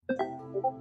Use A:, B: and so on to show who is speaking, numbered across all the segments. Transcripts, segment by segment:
A: Hello.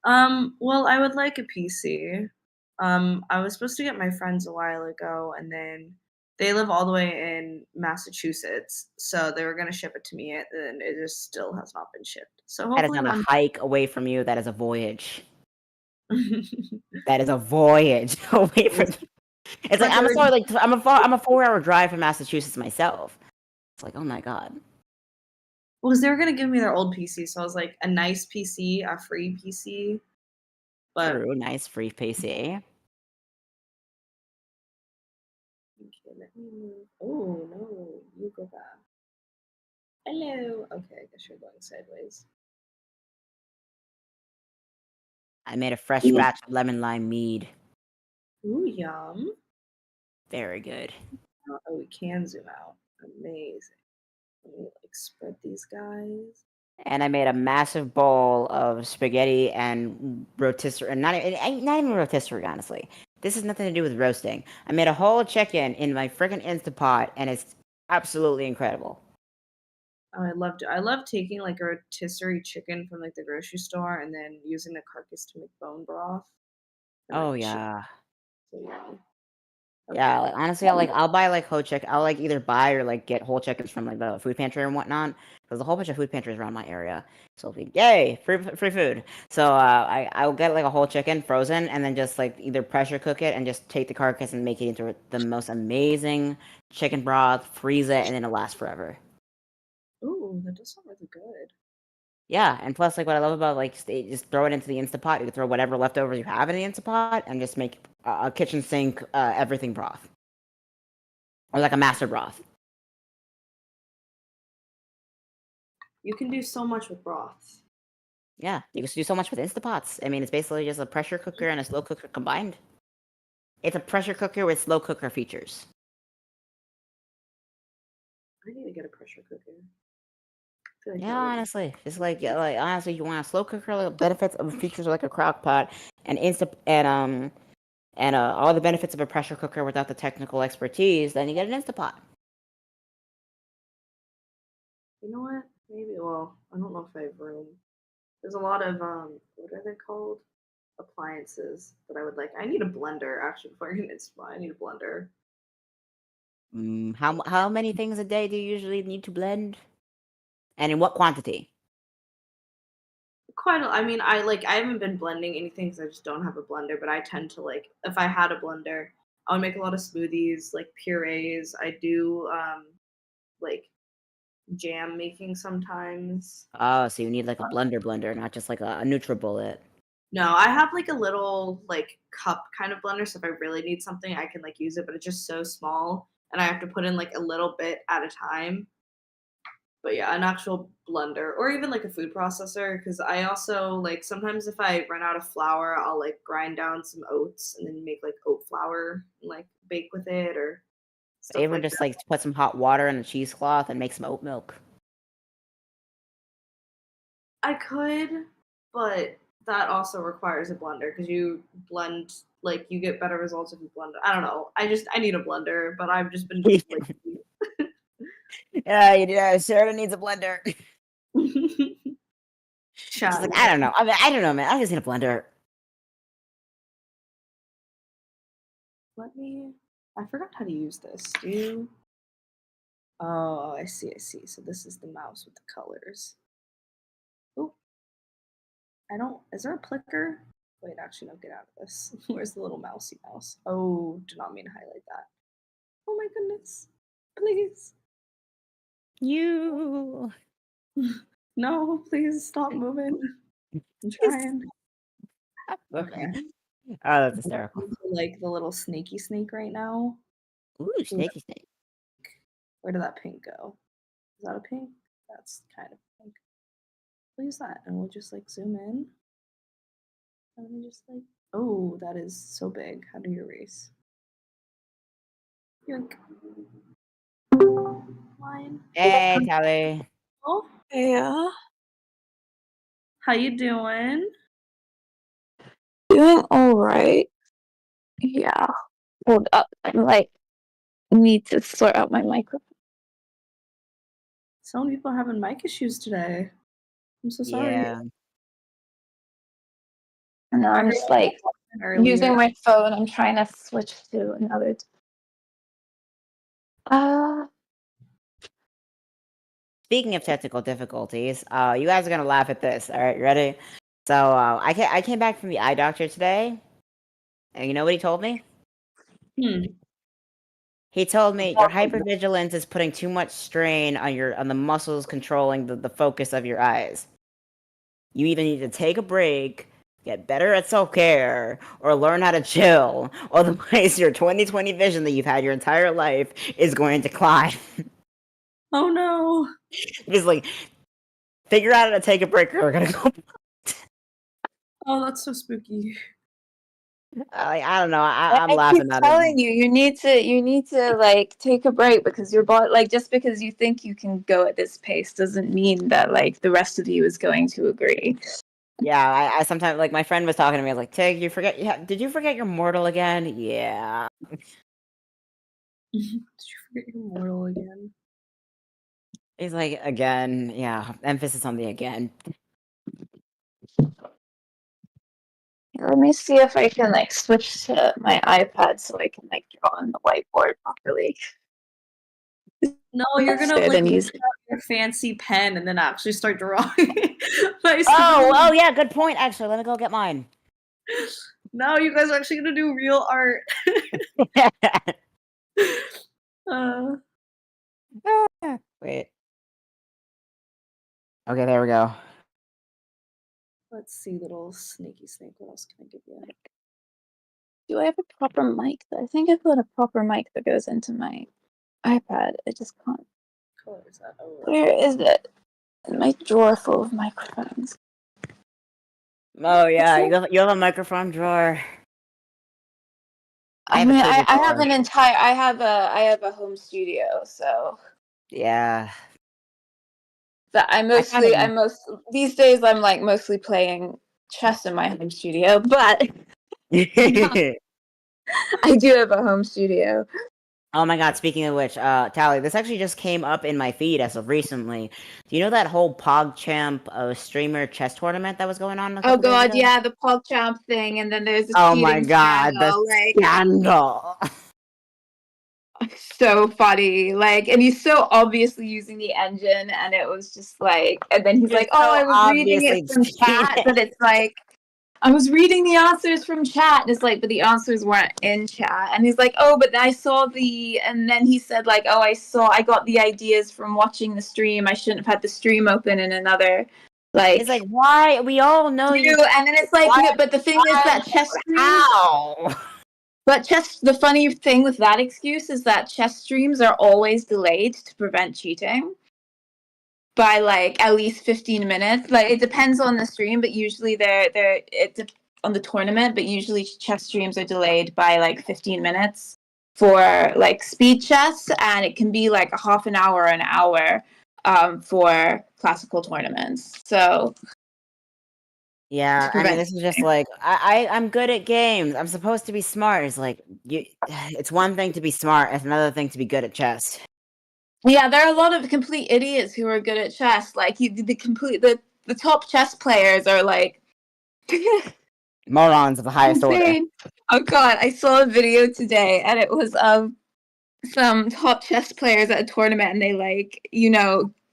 A: Well, I would like a PC. I was supposed to get my friends a while ago, and then they live all the way in Massachusetts, so they were gonna ship it to me, and it just still has not been shipped. So
B: That is
A: hopefully
B: not a
A: one.
B: hike away from you, that is a voyage. That is a voyage away from you. It's like,
A: But they
B: I'm
A: were
B: sorry, like, I'm a 4-hour drive from Massachusetts myself. It's like, oh my god.
A: well, 'cause they were gonna give me their old PC, so I was like, a nice PC, a free PC, but
B: True, nice free PC.
A: okay, let me move. Oh no, you go back. Hello. Okay, I guess you're going sideways.
B: I made a fresh batch of lemon lime mead.
A: Ooh, yum.
B: Very good.
A: Oh, we can zoom out. Amazing. Let me like spread these guys.
B: And I made a massive bowl of spaghetti and rotisserie, and not even rotisserie, honestly. This has nothing to do with roasting. I made a whole chicken in my freaking Instapot, and it's absolutely incredible.
A: Oh, I loved it. I love taking like a rotisserie chicken from like the grocery store and then using the carcass to make bone broth and like
B: Oh
A: cheese.
B: yeah.
A: So yummy.
B: Yeah,
A: Okay.
B: like, honestly, I'll buy, like, whole chicken. I'll, like, either buy or, like, get whole chickens from, like, the food pantry and whatnot. There's a whole bunch of food pantries around my area. So it'll be, yay, free food. So, I'll get, like, a whole chicken frozen and then just, like, either pressure cook it and just take the carcass and make it into the most amazing chicken broth, freeze it, and then it'll last forever.
A: Ooh, that does sound really good.
B: Yeah, and plus, like, what I love about, like, just throw it into the Instapot. You can throw whatever leftovers you have in the Instapot and just make a kitchen sink, everything broth. Or, like, a master broth.
A: You can do so much with broths.
B: Yeah, you can do so much with Instapots. I mean, it's basically just a pressure cooker and a slow cooker combined. It's a pressure cooker with slow cooker features.
A: I need to get a pressure cooker. I feel like
B: Yeah,
A: that would.
B: honestly, it's like, yeah, like, honestly, you want a slow cooker, like, benefits of features like a crock pot, and all the benefits of a pressure cooker without the technical expertise. Then you get an Instapot.
A: You know what? Maybe. Well, I don't know if I have room. There's a lot of what are they called? Appliances that I would like. I need a blender actually before I get an Instapot. I need a blender.
B: How many things a day do you usually need to blend, and in what quantity?
A: I mean, I haven't been blending anything because I just don't have a blender, but I tend to like if I had a blender, I would make a lot of smoothies, like purees. I do like jam making sometimes.
B: Oh, so you need like a blender, not just like a NutriBullet.
A: No, I have like a little like cup kind of blender, so if I really need something, I can like use it, but it's just so small and I have to put in like a little bit at a time. But yeah, an actual blender or even like a food processor because I also like sometimes if I run out of flour, I'll like grind down some oats and then make like oat flour and like bake with it or stuff
B: Even
A: like
B: just
A: that.
B: like put some hot water in a cheesecloth and make some oat milk.
A: I could, but that also requires a blender because you blend like you get better results if you blend. I don't know. I need a blender, but I've just been like
B: Yeah, Sarah needs a blender. She's
A: chat.
B: like, I don't know. I don't know, man. I just need a blender.
A: Let me. I forgot how to use this. Do you? Oh, I see. I see. So this is the mouse with the colors. Oh, I don't. Is there a clicker? Wait, actually, no. Get out of this. Where's the little mousy mouse? Oh, did not mean to highlight that. Oh my goodness! Please,
B: You.
A: no! Please stop moving. I'm trying. Okay.
B: Oh, that's
A: I'm
B: hysterical.
A: into, like the little snaky snake right now.
B: Ooh,
A: Ooh,
B: snaky snake.
A: where did that pink go? Is that a pink? That's kind of pink. We'll use that, and we'll just like zoom in. And then just like, oh, that is so big. How do you erase? Yoink. Line.
B: Hey, Callie.
A: Oh,
C: Yeah,
A: how you doing?
C: doing all right. Yeah, hold up. I'm like, need to sort out my microphone.
A: Some people having mic issues today. I'm so sorry.
B: Yeah.
C: And now I'm just like using my phone. I'm trying to switch to another.
B: Speaking of technical difficulties, you guys are gonna laugh at this. All right, you ready? So I came back from the eye doctor today, and you know what he told me? He told me your hypervigilance is putting too much strain on the muscles controlling the focus of your eyes. You either need to take a break, get better at self-care, or learn how to chill. Otherwise, your 20/20 vision that you've had your entire life is going to decline.
A: Oh no!
B: Just like figure out how to take a break, or we're gonna go.
A: Oh, that's so spooky.
B: I don't know. I'm laughing
C: keep
B: at
C: telling
B: it.
C: you need to like take a break because your body, like, just because you think you can go at this pace doesn't mean that like the rest of you is going to agree.
B: Yeah, I sometimes, like, my friend was talking to me. I was like, Tig, did you forget you're mortal again? Yeah.
A: Did you forget you're mortal again?
B: He's like, again, yeah. Emphasis on the again.
C: Let me see if I can like switch to my iPad so I can like draw on the whiteboard properly.
A: No, you're gonna like use your fancy pen and then actually start drawing.
B: Oh, yeah, good point. Actually, let me go get mine.
A: No, you guys are actually gonna do real art.
B: Wait. Okay, there we go.
A: Let's see, little snaky snake. What else can I give you?
C: Do I have a proper mic? I think I've got a proper mic that goes into my iPad. I just can't.
A: Color is that? Oh,
C: where is it? My drawer full of microphones.
B: Oh yeah, you have a microphone drawer.
C: I have an entire. I have a home studio, so
B: yeah.
C: That these days I'm like mostly playing chess in my home studio, but I do have a home studio.
B: Oh my god, speaking of which, Tally, this actually just came up in my feed as of recently. Do you know that whole PogChamp streamer chess tournament that was going on?
C: Oh god, yeah, the PogChamp thing, and then there's a
B: oh my god,
C: scandal,
B: the scandal.
C: So funny, like, and he's so obviously using the engine, and it was just like, and then he's like, "Oh, I was reading it from chat," but it's like, I was reading the answers from chat, and it's like, but the answers weren't in chat, and he's like, "Oh, but I saw and then he said like, "Oh, I got the ideas from watching the stream. I shouldn't have had the stream open in another." Like,
B: it's like, why? We all know you.
C: And then it's like, but the thing is that chess streams.
B: How?
C: But the funny thing with that excuse is that chess streams are always delayed to prevent cheating by like at least 15 minutes. Like, it depends on the stream, but usually it's on the tournament, but usually chess streams are delayed by like 15 minutes for like speed chess, and it can be like a half an hour or an hour for classical tournaments. So
B: yeah, I mean, this is just like, I'm good at games. I'm supposed to be smart. It's like, it's one thing to be smart, it's another thing to be good at chess.
C: Yeah, there are a lot of complete idiots who are good at chess. Like, the top chess players are like
B: morons of the highest order.
C: Oh god, I saw a video today, and it was of some top chess players at a tournament, and they like,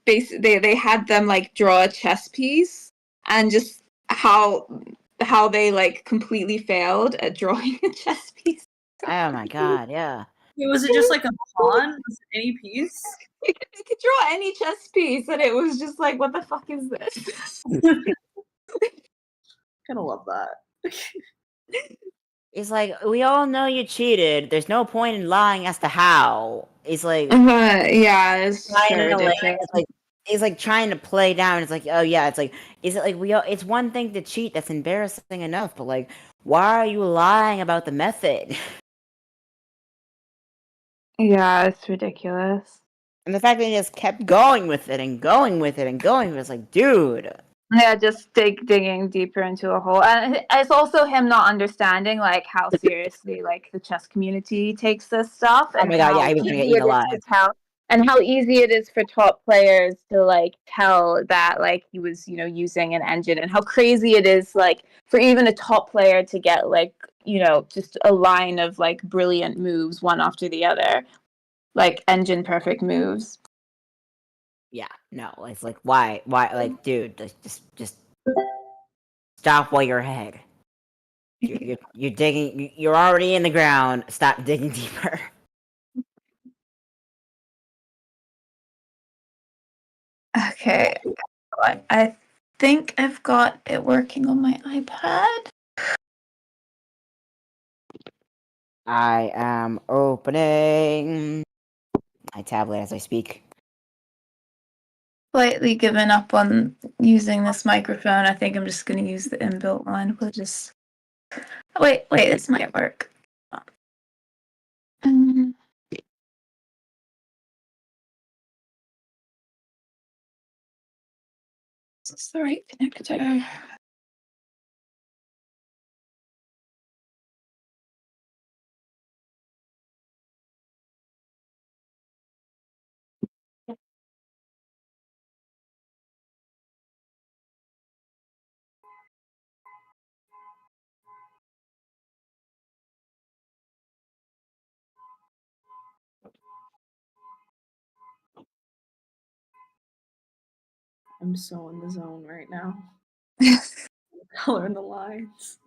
C: basically they had them like draw a chess piece, and just how they like completely failed at drawing a chess piece.
B: Oh my god, yeah.
A: Was it just like a pawn? Was it any piece?
C: They could draw any chess piece, and it was just like, what the fuck is this?
A: Kinda love that.
B: It's like, we all know you cheated. There's no point in lying as to how. It's like,
C: yeah, it's so ridiculous.
B: It's like trying to play down. It's like, oh yeah, it's like, is it like it's one thing to cheat that's embarrassing enough, but like, why are you lying about the method?
C: Yeah, it's ridiculous.
B: And the fact that he just kept going with it and going with it and going with it, it's like, dude.
C: Yeah, just digging deeper into a hole. And it's also him not understanding like how seriously like the chess community takes this stuff.
B: Oh my god, yeah, he was gonna get eaten alive.
C: and how easy it is for top players to like tell that like he was, you know, using an engine, and how crazy it is like for even a top player to get like, you know, just a line of like brilliant moves one after the other, like engine perfect moves.
B: Yeah, no, it's like why, like, dude, just stop while you're ahead. You're digging. You're already in the ground. Stop digging deeper.
C: Okay, I think I've got it working on my iPad.
B: I am opening my tablet as I speak.
C: Slightly given up on using this microphone. I think I'm just going to use the inbuilt one. We'll just wait. This might work. Is this the right connector?
A: I'm so in the zone right now. Color in the lines.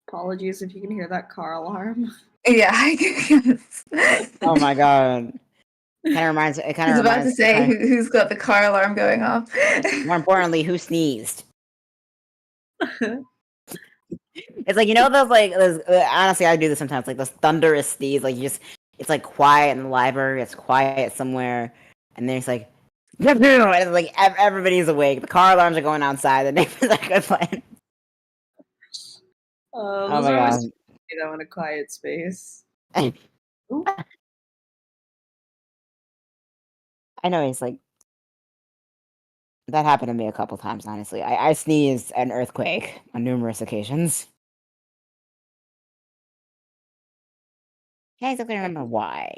A: Apologies if you can hear that car alarm.
C: Yeah, I guess.
B: Oh my god! It kind of reminds.
C: I was about to say who's got the car alarm going off.
B: More importantly, who sneezed? It's like, you know, those like those, honestly, I do this sometimes. Like those thunderous sneeze. Like it's like quiet in the library. It's quiet somewhere, and then it's like, and it's like everybody's awake. The car alarms are going outside. The neighbors are complaining. Oh
A: Those
B: my
A: are always
B: god!
A: though in a quiet space. Ooh.
B: I know, it's like that happened to me a couple times. Honestly, I sneezed an earthquake on numerous occasions. Can't exactly remember why.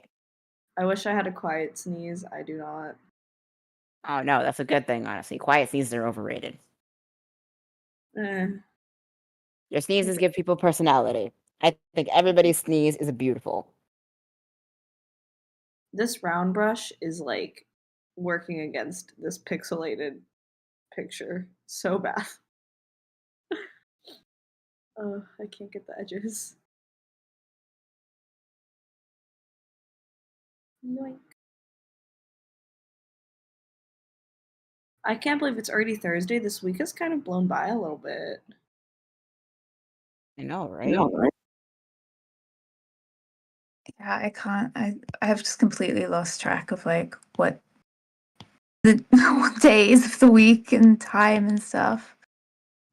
A: I wish I had a quiet sneeze. I do not.
B: Oh no, that's a good thing. Honestly, quiet sneezes are overrated.
A: Eh.
B: Your sneezes give people personality. I think everybody's sneeze is beautiful.
A: This round brush is like working against this pixelated picture so bad. Oh, I can't get the edges. Yoink. I can't believe it's already Thursday. This week has kind of blown by a little bit.
B: I know, right?
C: Yeah, I can't. I've just completely lost track of like what the what days of the week and time and stuff.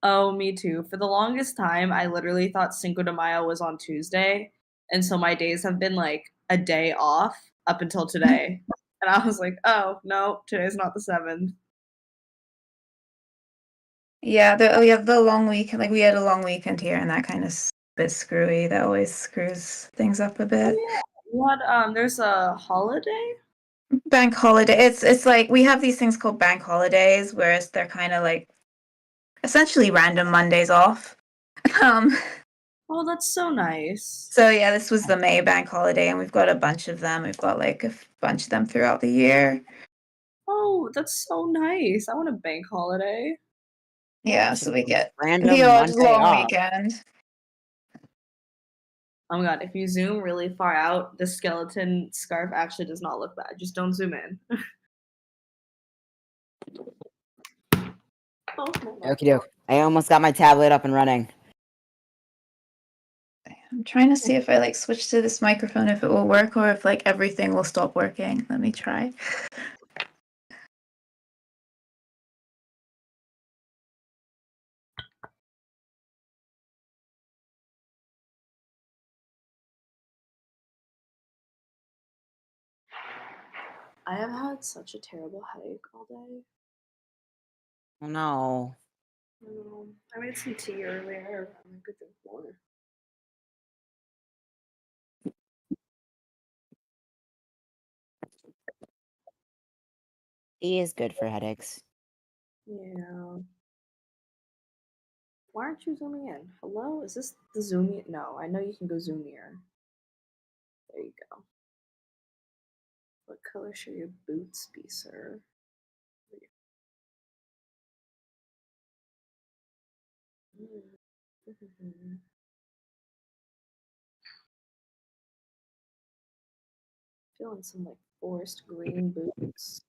A: Oh, me too. For the longest time, I literally thought Cinco de Mayo was on Tuesday. And so my days have been like a day off up until today. And I was like, oh, no, today's not the 7th.
C: Yeah, we have the long weekend. Like we had a long weekend here, and that kind of bit screwy. That always screws things up a bit.
A: Oh, yeah. What, there's a holiday?
C: Bank holiday. It's like we have these things called bank holidays, whereas they're kind of like essentially random Mondays off.
A: Oh, that's so nice.
C: So yeah, this was the May bank holiday, and we've got a bunch of them. We've got like a bunch of them throughout the year.
A: Oh, that's so nice. I want a bank holiday.
C: Yeah, so we get the
B: Random
C: odd
B: Monday
C: long
B: off.
C: weekend.
A: Oh my god, if you zoom really far out, the skeleton scarf actually does not look bad. Just don't zoom in. Oh,
B: Okie doke. I almost got my tablet up and running.
C: I'm trying to see if I like switch to this microphone if it will work or if like everything will stop working. Let me try.
A: I have had such a terrible headache all day.
B: Oh no.
A: I made some tea earlier. I'm a good thing for.
B: Tea is good for headaches.
A: Yeah. Why aren't you zooming in? Hello? Is this the zoom? No, I know you can go zoomier. There you go. What color should your boots be, sir? Feeling some like forest green boots.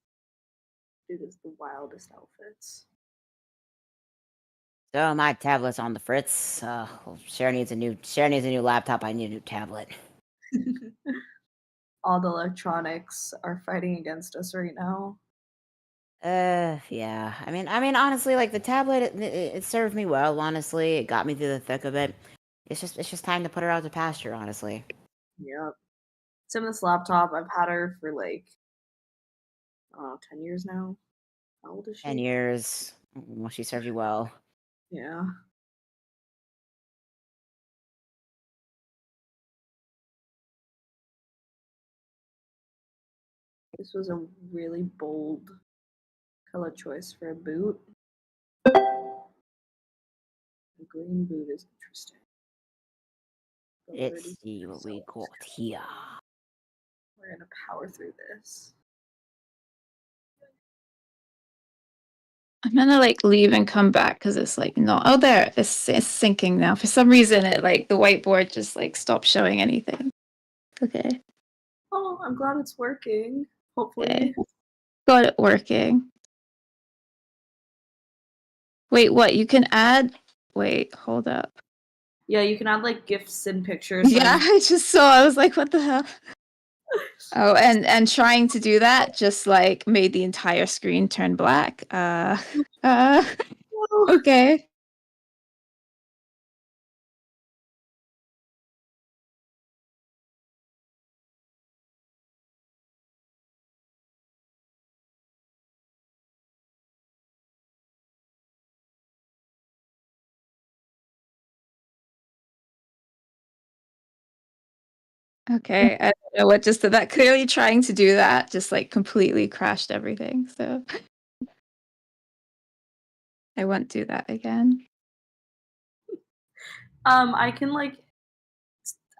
A: Dude, is the wildest outfits.
B: So my tablet's on the fritz. Sarah needs a new laptop. I need a new tablet.
A: All the electronics are fighting against us right now.
B: Yeah. I mean, honestly, like the tablet, it served me well. Honestly, it got me through the thick of it. It's just time to put her out to pasture. Honestly.
A: Yep. Same with this laptop. I've had her for like, I don't know, 10 years now. How old is she?
B: 10 years. Well, she served you well.
A: Yeah. This was a really bold color choice for a boot. A green boot is interesting.
B: Let's see what we got here.
A: We're gonna power through this.
C: I'm gonna like leave and come back because it's like not. Oh, there, it's syncing now. For some reason, it like the whiteboard just like stopped showing anything. Okay.
A: Oh, I'm glad it's working. Hopefully.
C: Okay. Got it working. Wait, what? You can add. Wait, hold up.
A: Yeah, you can add like gifs and pictures.
C: Yeah, I just saw. I was like, what the hell? Oh, and trying to do that just like made the entire screen turn black. Okay. Okay, I don't know what just did that. Clearly trying to do that just like completely crashed everything. So I won't do that again.
A: I can like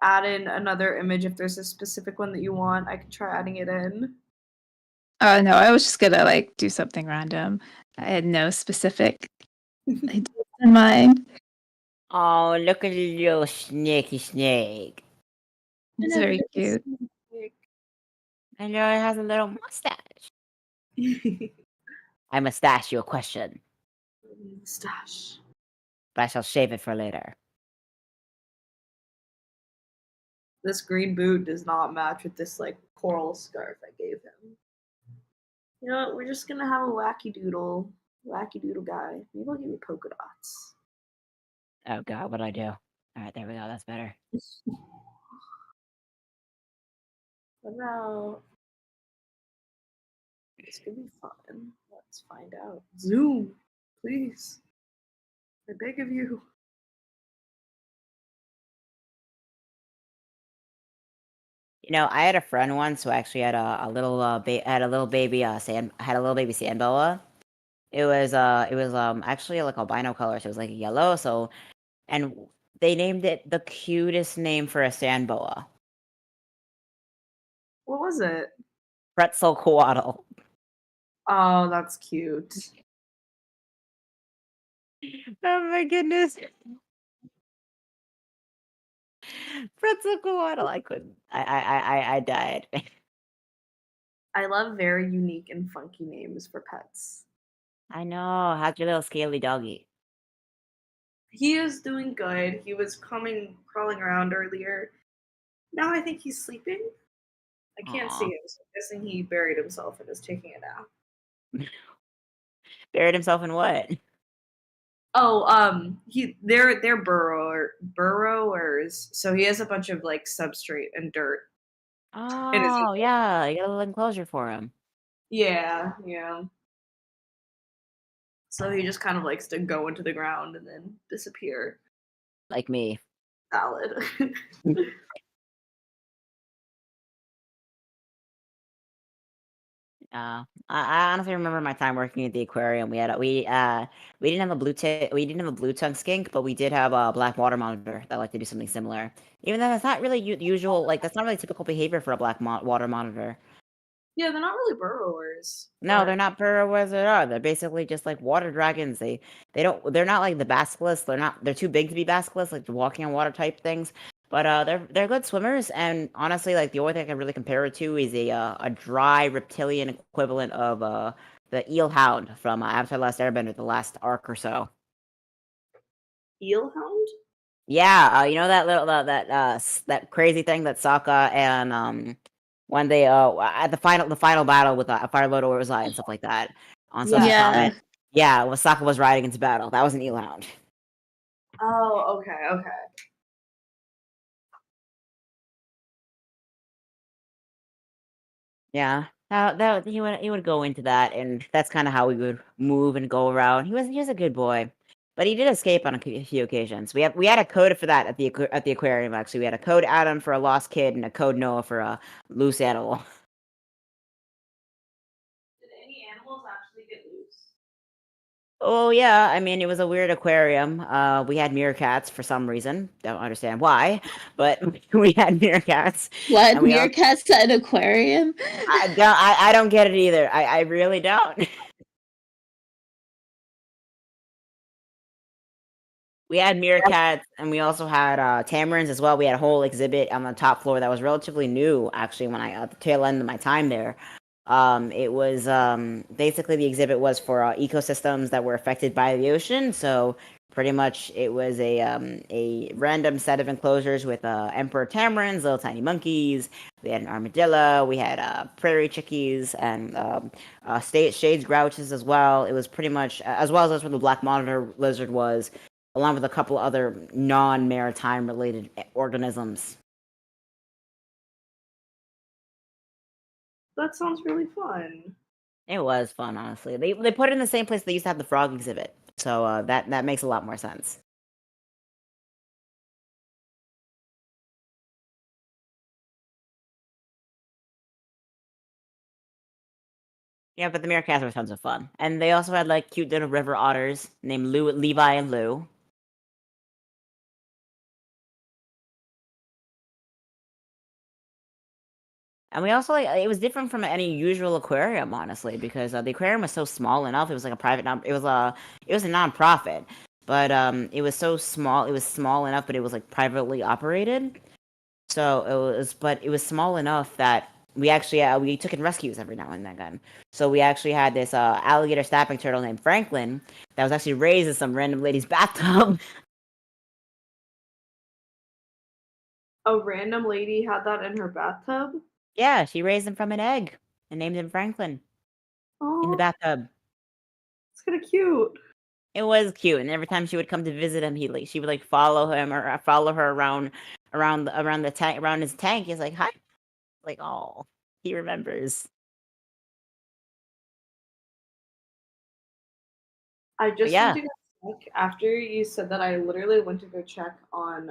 A: add in another image if there's a specific one that you want. I can try adding it in.
C: Oh no, I was just gonna like do something random. I had no specific ideas in mind.
B: Oh, look at the little snaky snake.
C: It's very cute.
B: I know it has a little mustache. I must ask you a question,
A: Mustache.
B: but I shall save it for later.
A: This green boot does not match with this like coral scarf I gave him. You know what? We're just gonna have a wacky doodle guy. Maybe I'll give you polka dots.
B: Oh god, what'd I do? Alright, there we go, that's better.
A: What about? This could be fun. Let's find out. Zoom, please. I beg of you.
B: You know, I had a friend once who actually had a little baby sand boa. It was actually like albino color, so it was like yellow. So, and they named it the cutest name for a sand boa,
A: What was it?
B: Pretzel Coatl.
A: Oh, that's cute.
B: Oh my goodness, Pretzel Coatl. I couldn't. I died.
A: I love very unique and funky names for pets.
B: I know. How's your little scaly doggy?
A: He is doing good. He was crawling around earlier. Now I think he's sleeping. I can't see
B: Aw.
A: him, so I'm guessing he buried himself and is taking a nap.
B: Buried himself in what?
A: Oh, they're burrowers, so he has a bunch of like substrate and dirt in his
B: Oh, yeah. You got a little enclosure for him.
A: yeah. So he just kind of likes to go into the ground and then disappear.
B: Like me.
A: Valid.
B: I honestly remember my time working at the aquarium. We didn't have a we didn't have a blue tongue skink, but we did have a black water monitor that liked to do something similar. Even though that's not really usual, like that's not really typical behavior for a black water monitor.
A: Yeah, they're not really burrowers.
B: No, they're
A: Or
B: not burrowers at all. They're basically just like water dragons. They're not like the basilisk. They're too big to be basilisk, like the walking on water type things. But they're good swimmers, and honestly, like the only thing I can really compare it to is a dry reptilian equivalent of the eel hound from Avatar: Last Airbender, the last arc or so.
A: eelhound?
B: Yeah, you know that little that crazy thing that Sokka and when they at the final battle with Fire Lord Ozai and stuff like that on Sun's
A: Yeah.
B: Comet. Yeah, when Sokka was riding into battle, that was an eelhound.
A: Oh, okay.
B: Yeah, that he would go into that, and that's kind of how we would move and go around. He was a good boy, but he did escape on a few occasions. We had a code for that at the aquarium. Actually, we had a code Adam for a lost kid and a code Noah for a loose animal.
A: Did any animals actually get loose?
B: Oh yeah, I mean it was a weird aquarium. We had meerkats for some reason. Don't understand why, but we had meerkats.
C: What,
B: And we all,
C: meerkats at an aquarium?
B: I don't get it either. I really don't. We had meerkats, and we also had tamarins as well. We had a whole exhibit on the top floor that was relatively new, actually. When I at the tail end of my time there, it was basically the exhibit was for ecosystems that were affected by the ocean. So pretty much, it was a random set of enclosures with emperor tamarins, little tiny monkeys. We had an armadillo. We had prairie chickies and shades grouches as well. It was pretty much as well as that's where the black monitor lizard was along with a couple other non-maritime related organisms.
A: That sounds really fun.
B: It was fun, honestly. They put it in the same place they used to have the frog exhibit, so that makes a lot more sense. Yeah, but the meerkats were tons of fun, and they also had like cute little river otters named Levi and Lou. And we also like it was different from any usual aquarium, honestly, because the aquarium was so small enough. It was like a private it was a nonprofit, but it was so small. It was small enough, but it was like privately operated. So but it was small enough that we actually we took in rescues every now and then. So we actually had this alligator snapping turtle named Franklin that was actually raised in some random lady's bathtub.
A: A random lady had that in her bathtub?
B: Yeah, she raised him from an egg and named him Franklin in the
A: Oh,
B: bathtub.
A: it's kind of cute.
B: It was cute, and every time she would come to visit him, she would like follow him or follow her around the tank around his tank. He's like, "Hi," like, oh, he remembers.
A: I
B: But
A: just went
B: yeah,
A: to go check after you said that. I literally went to go check on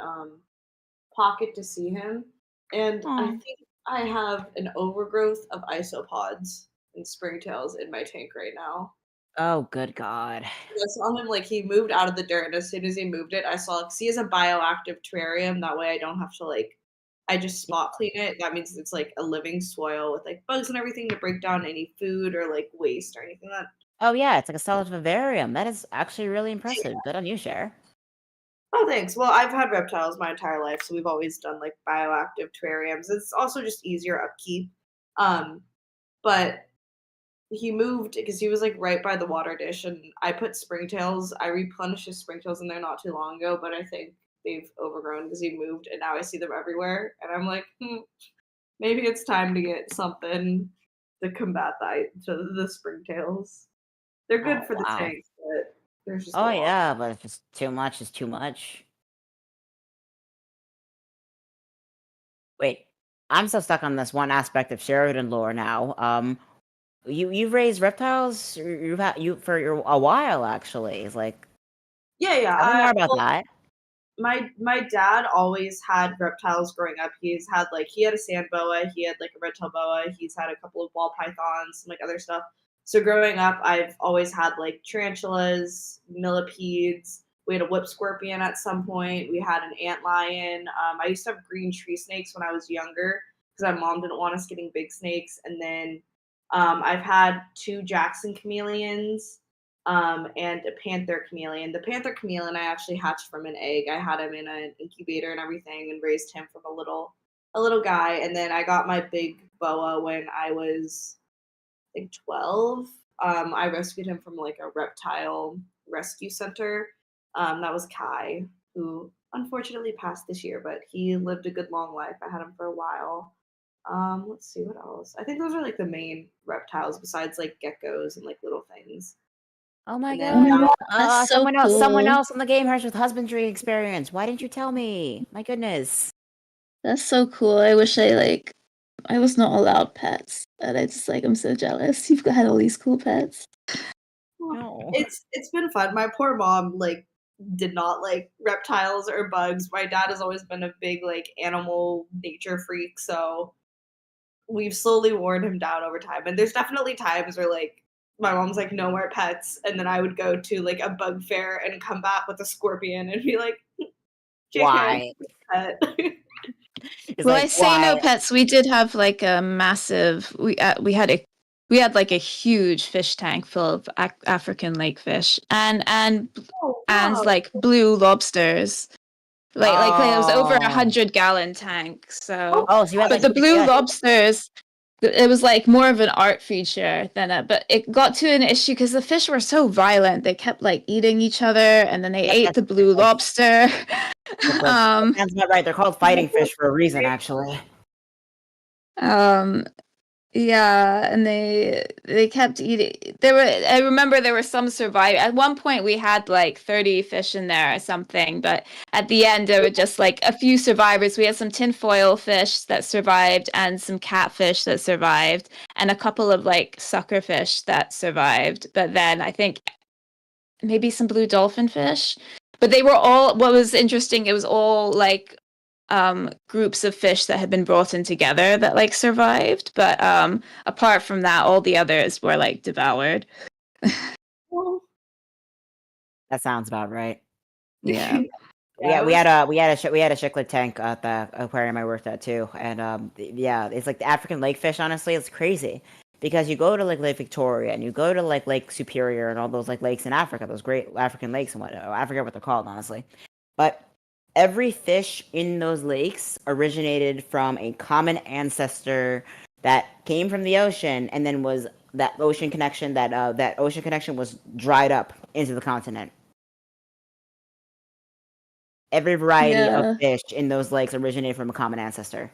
A: Pocket to see him, and I
B: Aw.
A: think I have an overgrowth of isopods and springtails in my tank right now.
B: Oh, good God.
A: I saw him like he moved out of the dirt, and as soon as he moved it, I saw because he has a bioactive terrarium. That way, I don't have to like. I just spot clean it. That means it's like a living soil with like bugs and everything to break down any food or like waste or anything that.
B: Oh yeah, it's like a solid vivarium. That is actually really impressive. Good on you, Cher.
A: Oh, thanks. Well, I've had reptiles my entire life, so we've always done like bioactive terrariums. It's also just easier upkeep. Um, but he moved because he was like right by the water dish, and I put springtails. I replenished his springtails in there not too long ago, but I think they've overgrown because he moved, and now I see them everywhere, and I'm like, maybe it's time to get something to combat the springtails. They're good
B: Oh
A: for the
B: wow.
A: tank, but there's just a
B: Oh
A: lot.
B: yeah, but if it's too much, it's too much. Wait, I'm still stuck on this one aspect of Sheridan lore now. You've raised reptiles. You for a while actually. It's like
A: Yeah, yeah.
B: tell me more about
A: Well,
B: that.
A: my dad always had reptiles growing up. He had a sand boa, he had like a red-tailed boa, he's had a couple of ball pythons and like other stuff. So growing up, I've always had like tarantulas, millipedes. We had a whip scorpion at some point. We had an antlion. I used to have green tree snakes when I was younger because my mom didn't want us getting big snakes. And then I've had 2 Jackson chameleons and a panther chameleon. The panther chameleon I actually hatched from an egg. I had him in an incubator and everything, and raised him from a little guy. And then I got my big boa when I was, I think, 12. I rescued him from like a reptile rescue center. That was Kai, who unfortunately passed this year, but he lived a good long life. I had him for a while. Let's see what else. I think those are like the main reptiles besides like geckos and like little things.
B: Oh my
A: And then
B: god.
C: That's so
B: Someone
C: cool.
B: else on the gamehers with husbandry experience. Why didn't you tell me? My goodness.
C: That's so cool. I wish I was not allowed pets. And I'm so jealous. You've had all these cool pets.
B: No.
A: it's been fun. My poor mom like did not like reptiles or bugs. My dad has always been a big like animal nature freak, so we've slowly worn him down over time. And there's definitely times where like my mom's like, no more pets, and then I would go to like a bug fair and come back with a scorpion and be like, JK,
B: Why?
A: pet.
B: It's
C: Well, I
B: like,
C: say no
B: why?
C: pets. We did have like a massive. We had like a huge fish tank full of African lake fish
A: Oh
C: and
A: wow.
C: like blue lobsters. Like it was over
B: Oh.
C: 100-gallon tank. So,
B: Oh, so you had
C: but
B: like
C: the blue
B: yeah.
C: lobsters, it was like more of an art feature than a. But it got to an issue because the fish were so violent. They kept like eating each other, and then they ate the blue lobster. um,
B: That's not right. They're called fighting fish for a reason, actually.
C: um, Yeah, and they kept eating. I remember there were some surviving. At one point we had like 30 fish in there or something, but at the end there were just like a few survivors. We had some tinfoil fish that survived and some catfish that survived and a couple of like sucker fish that survived. But then I think maybe some blue dolphin fish. But they were all, what was interesting, it was all like groups of fish that had been brought in together that like survived, but apart from that all the others were like devoured.
B: That sounds about right.
C: Yeah.
A: Yeah,
B: We had a cichlid tank at the aquarium I worked at too, and yeah, it's like the African lake fish. Honestly, it's crazy because you go to like Lake Victoria and you go to like Lake Superior and all those like lakes in Africa, those great African lakes and whatnot. I forget what they're called, honestly, but every fish in those lakes originated from a common ancestor that came from the ocean, and then was that ocean connection was dried up into the continent. Every variety of
C: Yeah.
B: fish in those lakes originated from a common ancestor.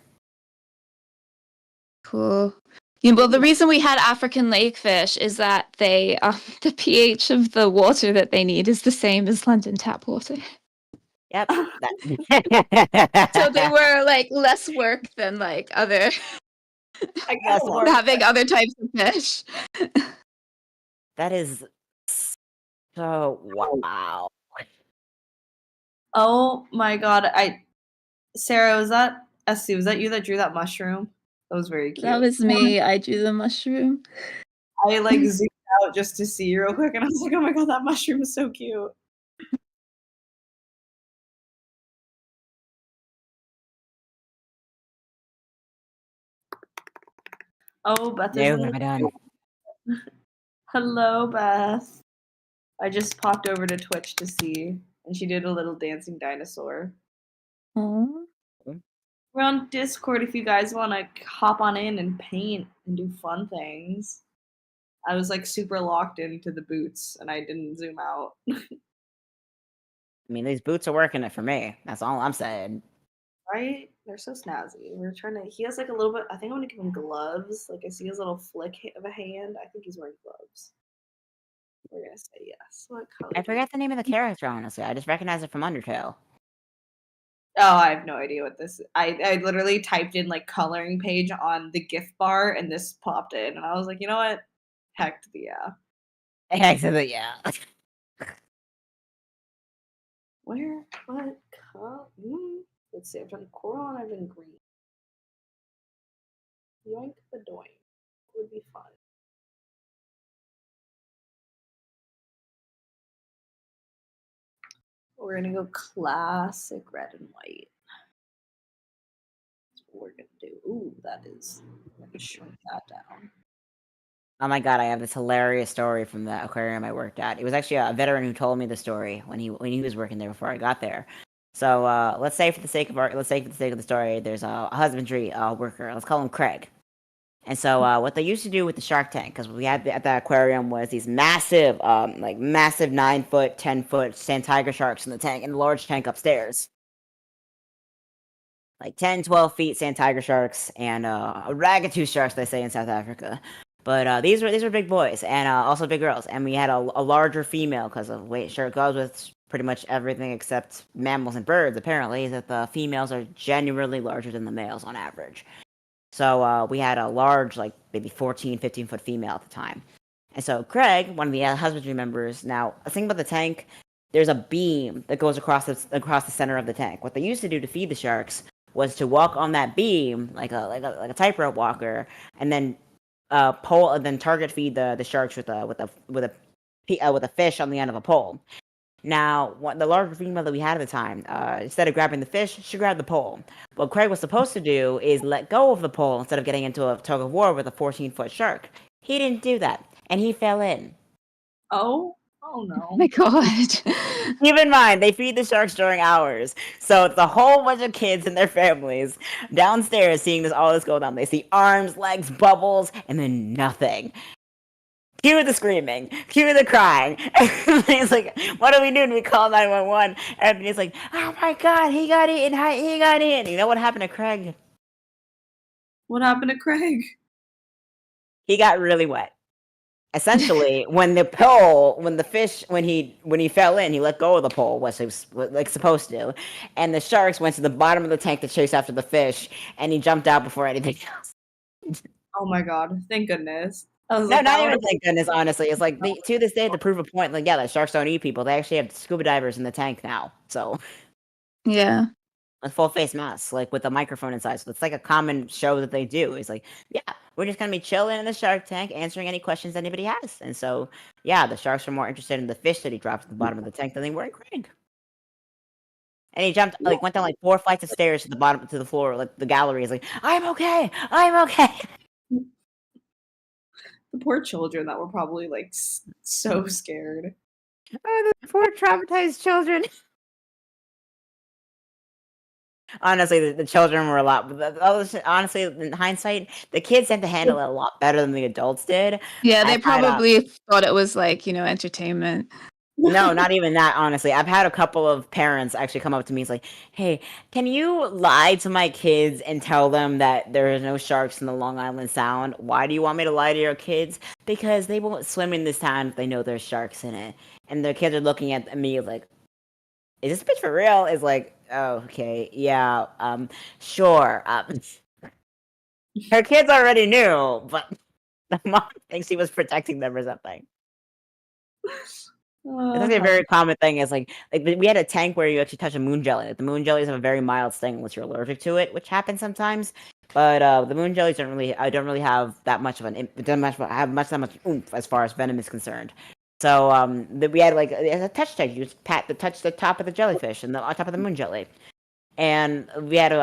C: Cool. Yeah, well, the reason we had African lake fish is that they the pH of the water that they need is the same as London tap water.
B: Yep.
C: So they were like less work than like other
A: I
B: Less
A: got
B: work.
C: having other types of fish.
B: That is so wow.
A: Oh my god. Sarah, was that SC? Was that you that drew that mushroom? That was very
C: That
A: cute.
C: was me. I drew the mushroom.
A: I like zoomed out just to see real quick, and I was like, "Oh my god, that mushroom is so cute." Oh, Beth is
B: No,
A: in
B: what
A: the
B: have I done?
A: Hello, Beth. I just popped over to Twitch to see, and she did a little dancing dinosaur.
C: Aww.
A: We're on Discord if you guys want to hop on in and paint and do fun things. I was like super locked into the boots, and I didn't zoom out.
B: I mean, these boots are working it for me. That's all I'm saying.
A: Right? They're so snazzy. We're trying to. He has like a little bit. I think I'm gonna give him gloves. Like I see his little flick of a hand. I think he's wearing gloves. We're gonna say yes. What color?
B: I forget the name of the character, honestly. I just recognize it from Undertale.
A: Oh, I have no idea what this. I literally typed in like coloring page on the gift bar, and this popped in, and I was like, you know what? Heck to the yeah.
B: Actually, yeah.
A: Where? What? Let's see. I've done coral and I've done green. Yoink the doink would be fun. We're gonna go classic red and white. That's what we're gonna do. Ooh, that is. Let me shrink that down.
B: Oh my god, I have this hilarious story from the aquarium I worked at. It was actually a veteran who told me the story when he was working there before I got there. So let's say for the sake of the story, there's a husbandry worker. Let's call him Craig. And so what they used to do with the shark tank, because we had at the aquarium, was these massive, massive 9-foot, 10-foot sand tiger sharks in the tank, in the large tank upstairs. Like 10, 12 feet sand tiger sharks, and ragged sharks, they say in South Africa. But these were big boys, and also big girls. And we had a larger female, because of weight. Sure, it goes with pretty much everything except mammals and birds, apparently, is that the females are genuinely larger than the males on average. So we had a large, like maybe 14, 15-foot female at the time. And so Craig, one of the husbandry members, now, the thing about the tank, there's a beam that goes across the center of the tank. What they used to do to feed the sharks was to walk on that beam like a tightrope walker, and then pole and then target feed the sharks with a fish on the end of a pole. Now, the larger female that we had at the time, instead of grabbing the fish, she grabbed the pole. What Craig was supposed to do is let go of the pole instead of getting into a tug of war with a 14-foot shark. He didn't do that, and he fell in.
A: Oh
C: Oh
A: no.
C: my god.
B: Keep in mind, they feed the sharks during hours. So it's a whole bunch of kids and their families downstairs seeing all this go down. They see arms, legs, bubbles, and then nothing. Cue the screaming. Cue the crying. He's like, what do we do? And we call 911. And he's like, oh my god, he got eaten. He got eaten. You know what happened to Craig?
A: What happened to Craig?
B: He got really wet. Essentially, when he fell in, he let go of the pole, was he was like supposed to, and the sharks went to the bottom of the tank to chase after the fish, and he jumped out before anything else.
A: Oh my god! Thank goodness.
B: No, not even thank goodness. Honestly, it's like to this day to prove a point. Like, yeah, the sharks don't eat people. They actually have scuba divers in the tank now, so
C: Yeah.
B: a full face mask, like with a microphone inside. So it's like a common show that they do. It's like, yeah, we're just gonna be chilling in the shark tank, answering any questions anybody has. And so, yeah, the sharks were more interested in the fish that he dropped at the bottom of the tank than they were in Craig. And he jumped, like, went down like 4 flights of stairs to the bottom to the floor, like the gallery. Is like, I'm okay, I'm okay.
A: The poor children that were probably like so scared.
B: Oh, the poor traumatized children. Honestly, the children were a lot. Honestly, in hindsight, the kids had to handle it a lot better than the adults did.
C: Yeah, they
B: I've had,
C: probably thought it was like, entertainment.
B: No, not even that, honestly. I've had a couple of parents actually come up to me. It's like, hey, can you lie to my kids and tell them that there are no sharks in the Long Island Sound? Why do you want me to lie to your kids? Because they won't swim in this town if they know there's sharks in it. And the kids are looking at me like, is this bitch for real? It's like, oh, okay, yeah, sure. Her kids already knew, but the mom thinks he was protecting them or something. It's actually a very common thing. Is like we had a tank where you actually touch a moon jelly. Like, the moon jellies have a very mild sting unless you're allergic to it, which happens sometimes. But the moon jellies don't really have that much of that much oomph as far as venom is concerned. So we had like a touch tag. You just touch the top of the jellyfish and on top of the moon jelly. And we had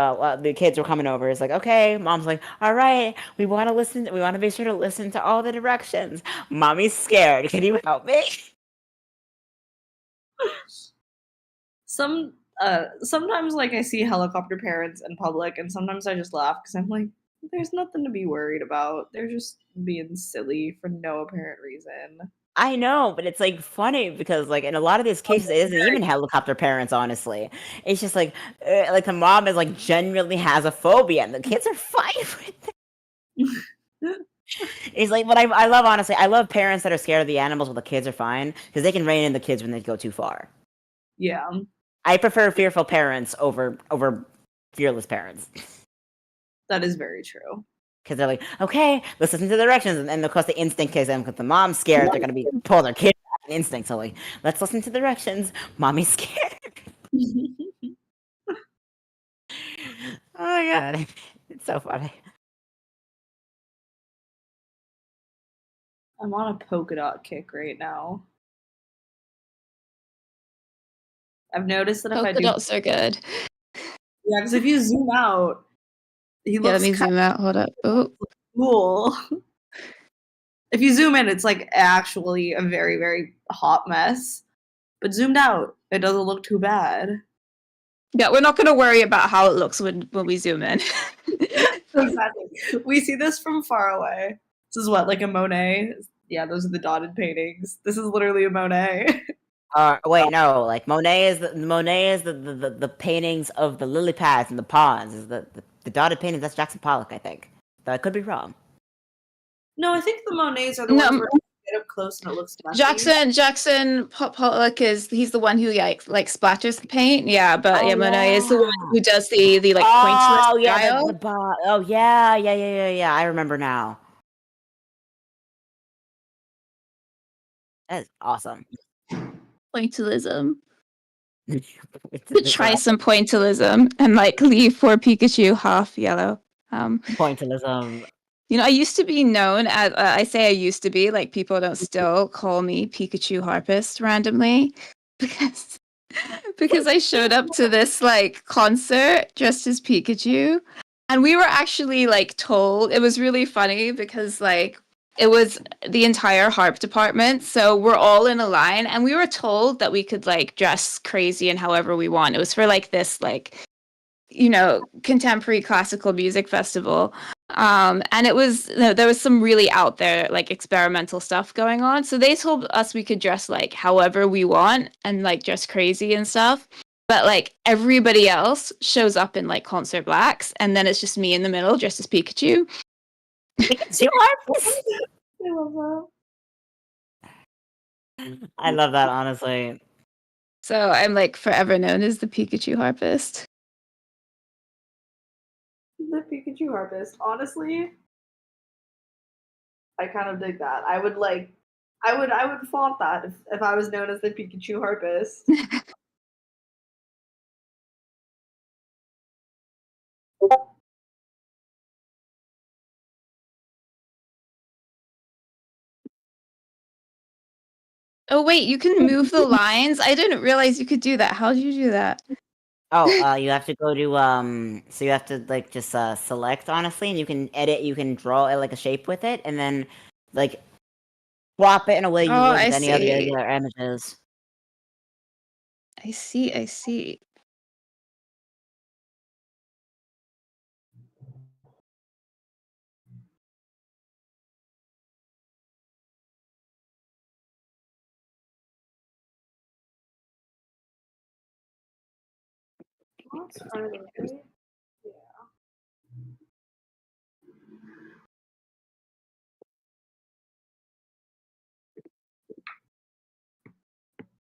B: the kids were coming over. It's like, okay, mom's like, all right, we want to listen. We want to be sure to listen to all the directions. Mommy's scared. Can you help me?
A: Sometimes like I see helicopter parents in public, and sometimes I just laugh because I'm like, there's nothing to be worried about. They're just being silly for no apparent reason.
B: I know, but it's like funny because like in a lot of these cases, it isn't even helicopter parents. Honestly, it's just like the mom is like genuinely has a phobia, and the kids are fine with it. It's like, but I love, honestly, I love parents that are scared of the animals while the kids are fine, because they can rein in the kids when they go too far.
A: Yeah.
B: I prefer fearful parents over fearless parents.
A: That is very true.
B: Because they're like, okay, let's listen to the directions, and of course the instinct kicks in because the mom's scared. They're gonna pull their kid back in instinct. So like, let's listen to the directions. Mommy's scared. Oh my god, it's so funny.
A: I'm on a polka dot kick right now. I've noticed that if I
C: Polka
A: do,
C: dots are good.
A: yeah, because if you zoom out, he
C: Yeah, let
A: looks
C: me
A: kind
C: zoom out. Hold up. Oh,
A: of cool. If you zoom in, it's like actually a very, very hot mess. But zoomed out, it doesn't look too bad.
C: yeah, we're not going to worry about how it looks when we zoom in.
A: Exactly. We see this from far away. This is what, like a Monet? Yeah, those are the dotted paintings. This is literally a Monet.
B: Wait, no, like Monet is the paintings of the lily pads and the ponds. Is the dotted paintings? That's Jackson Pollock, I think. Though I could be wrong.
A: No, I think the Monets are the ones
C: No,
A: where you get up close and it looks messy.
C: Jackson Pollock he's the one who like splatters the paint. Yeah, but
B: Oh
C: yeah, Monet is the one
B: yeah.
C: who does the like pointless
B: Oh yeah,
C: style.
B: oh yeah. I remember now. That is awesome.
C: Pointillism.
B: It's
C: Try some pointillism and like leave poor Pikachu half yellow.
B: pointillism.
C: You know, I used to be known as I say I used to be like people don't still call me Pikachu harpist randomly because because I showed up to this like concert dressed as Pikachu and we were actually like told it was really funny because like it was the entire harp department, so we're all in a line and we were told that we could like dress crazy and however we want. It was for like this like contemporary classical music festival. And it was there was some really out there like experimental stuff going on. So they told us we could dress like however we want and like dress crazy and stuff. But like everybody else shows up in like concert blacks, and then it's just me in the middle dressed as Pikachu.
B: Pikachu harpist.
A: I love
B: I love that, honestly.
C: So I'm like forever known as the Pikachu harpist.
A: that. The Pikachu harpist. Honestly, I kind of dig that. I would flaunt that if I was known as the Pikachu harpist.
C: Oh wait, you can move the lines? I didn't realize you could do that. How did you do that?
B: Oh, you have to go to so you have to like just select honestly, and you can edit. You can draw like a shape with it, and then like swap it in a way
C: Oh,
B: you would
C: I
B: with any other
C: see.
B: regular images.
C: I see. I see.
A: Oh, it's Friday, right? Yeah.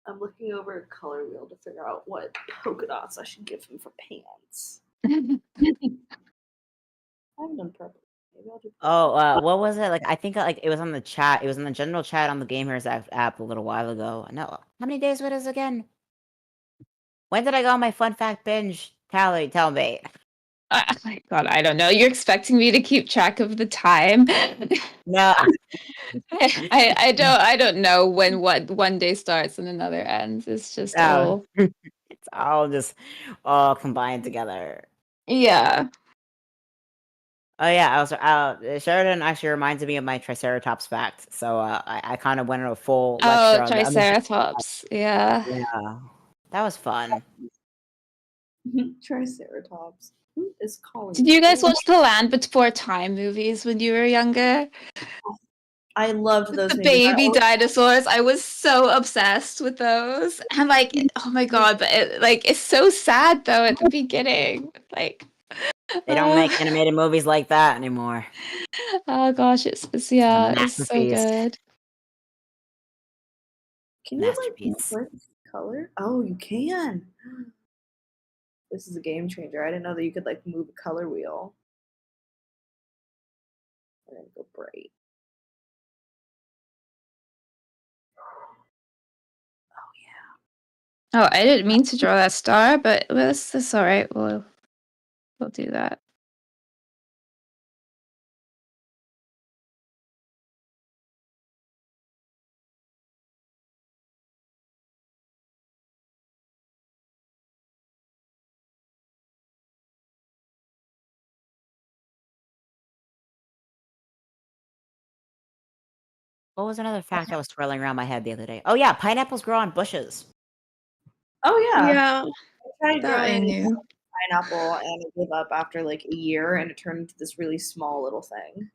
A: I'm looking over a color wheel to figure out what polka dots I should give him for pants. I haven't done purple. Maybe I'll do purple.
B: Oh, what was it? Like I think like it was on the chat. It was in the general chat on the gamehers app a little while ago. No, how many days was it again? When did I go on my fun fact binge? Tell me.
C: God, I don't know. You're expecting me to keep track of the time.
B: No.
C: I don't know when what one day starts and another ends. It's just
B: Oh,
C: all
B: it's all just all combined together.
C: yeah.
B: Oh yeah, I was Sheridan actually reminds me of my Triceratops fact. So I kind of went on a full lecture
C: Oh,
B: on the
C: Triceratops. Yeah.
B: yeah. That was fun.
A: Triceratops. Who is calling
C: Did
A: me?
C: you guys watch the Land Before Time movies when you were younger?
A: I loved those
C: The
A: movies.
C: baby dinosaurs. I was so obsessed with those. And like, oh my god, but it's so sad though at the beginning. Like
B: They don't make animated movies like that anymore.
C: oh gosh, it's
B: It's a
C: yeah, it's so
B: masterpiece.
C: good.
A: Can you like
B: Masterpiece.
A: switch color? Oh, you can. This is a game changer. I didn't know that you could like move a color wheel. We're gonna go bright. Oh yeah.
C: Oh, I didn't mean to draw that star, but that's all right. We'll do that.
B: What was another fact that was swirling around my head the other day? Oh yeah, pineapples grow on bushes.
A: Oh yeah.
C: Yeah,
A: I tried
C: that I
A: growing
C: knew.
A: pineapple and I gave up after like a year and it turned into this really small little thing.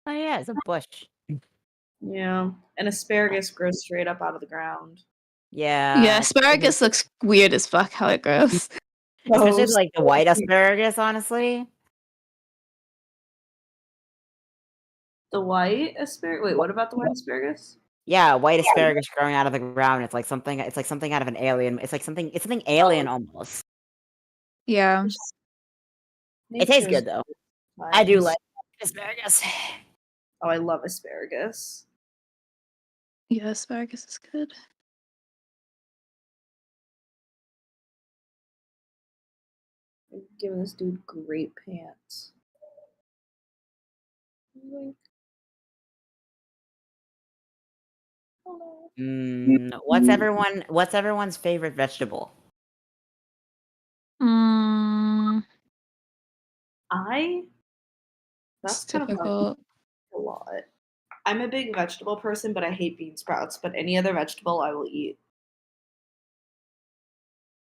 B: Oh yeah, it's a bush.
A: Yeah. And asparagus grows straight up out of the ground.
C: Yeah,
B: Yeah,
C: asparagus looks weird as fuck how it grows.
B: especially
A: So
B: like the white asparagus, honestly.
A: the white asparagus. Wait, what about the white asparagus?
B: Yeah, white asparagus growing out of the ground. It's like something out of an alien. It's something alien almost.
C: Yeah.
B: It tastes
A: Nature's
B: good though. I do
A: times.
B: like asparagus.
A: Oh, I love asparagus.
C: Yeah, asparagus is good.
A: I'm giving this dude great pants. Like, oh no.
B: What's everyone's favorite vegetable?
C: Mm,
A: That's
C: it's
A: kind of hard
C: difficult.
A: a lot. I'm a big vegetable person, but I hate bean sprouts. But any other vegetable I will eat.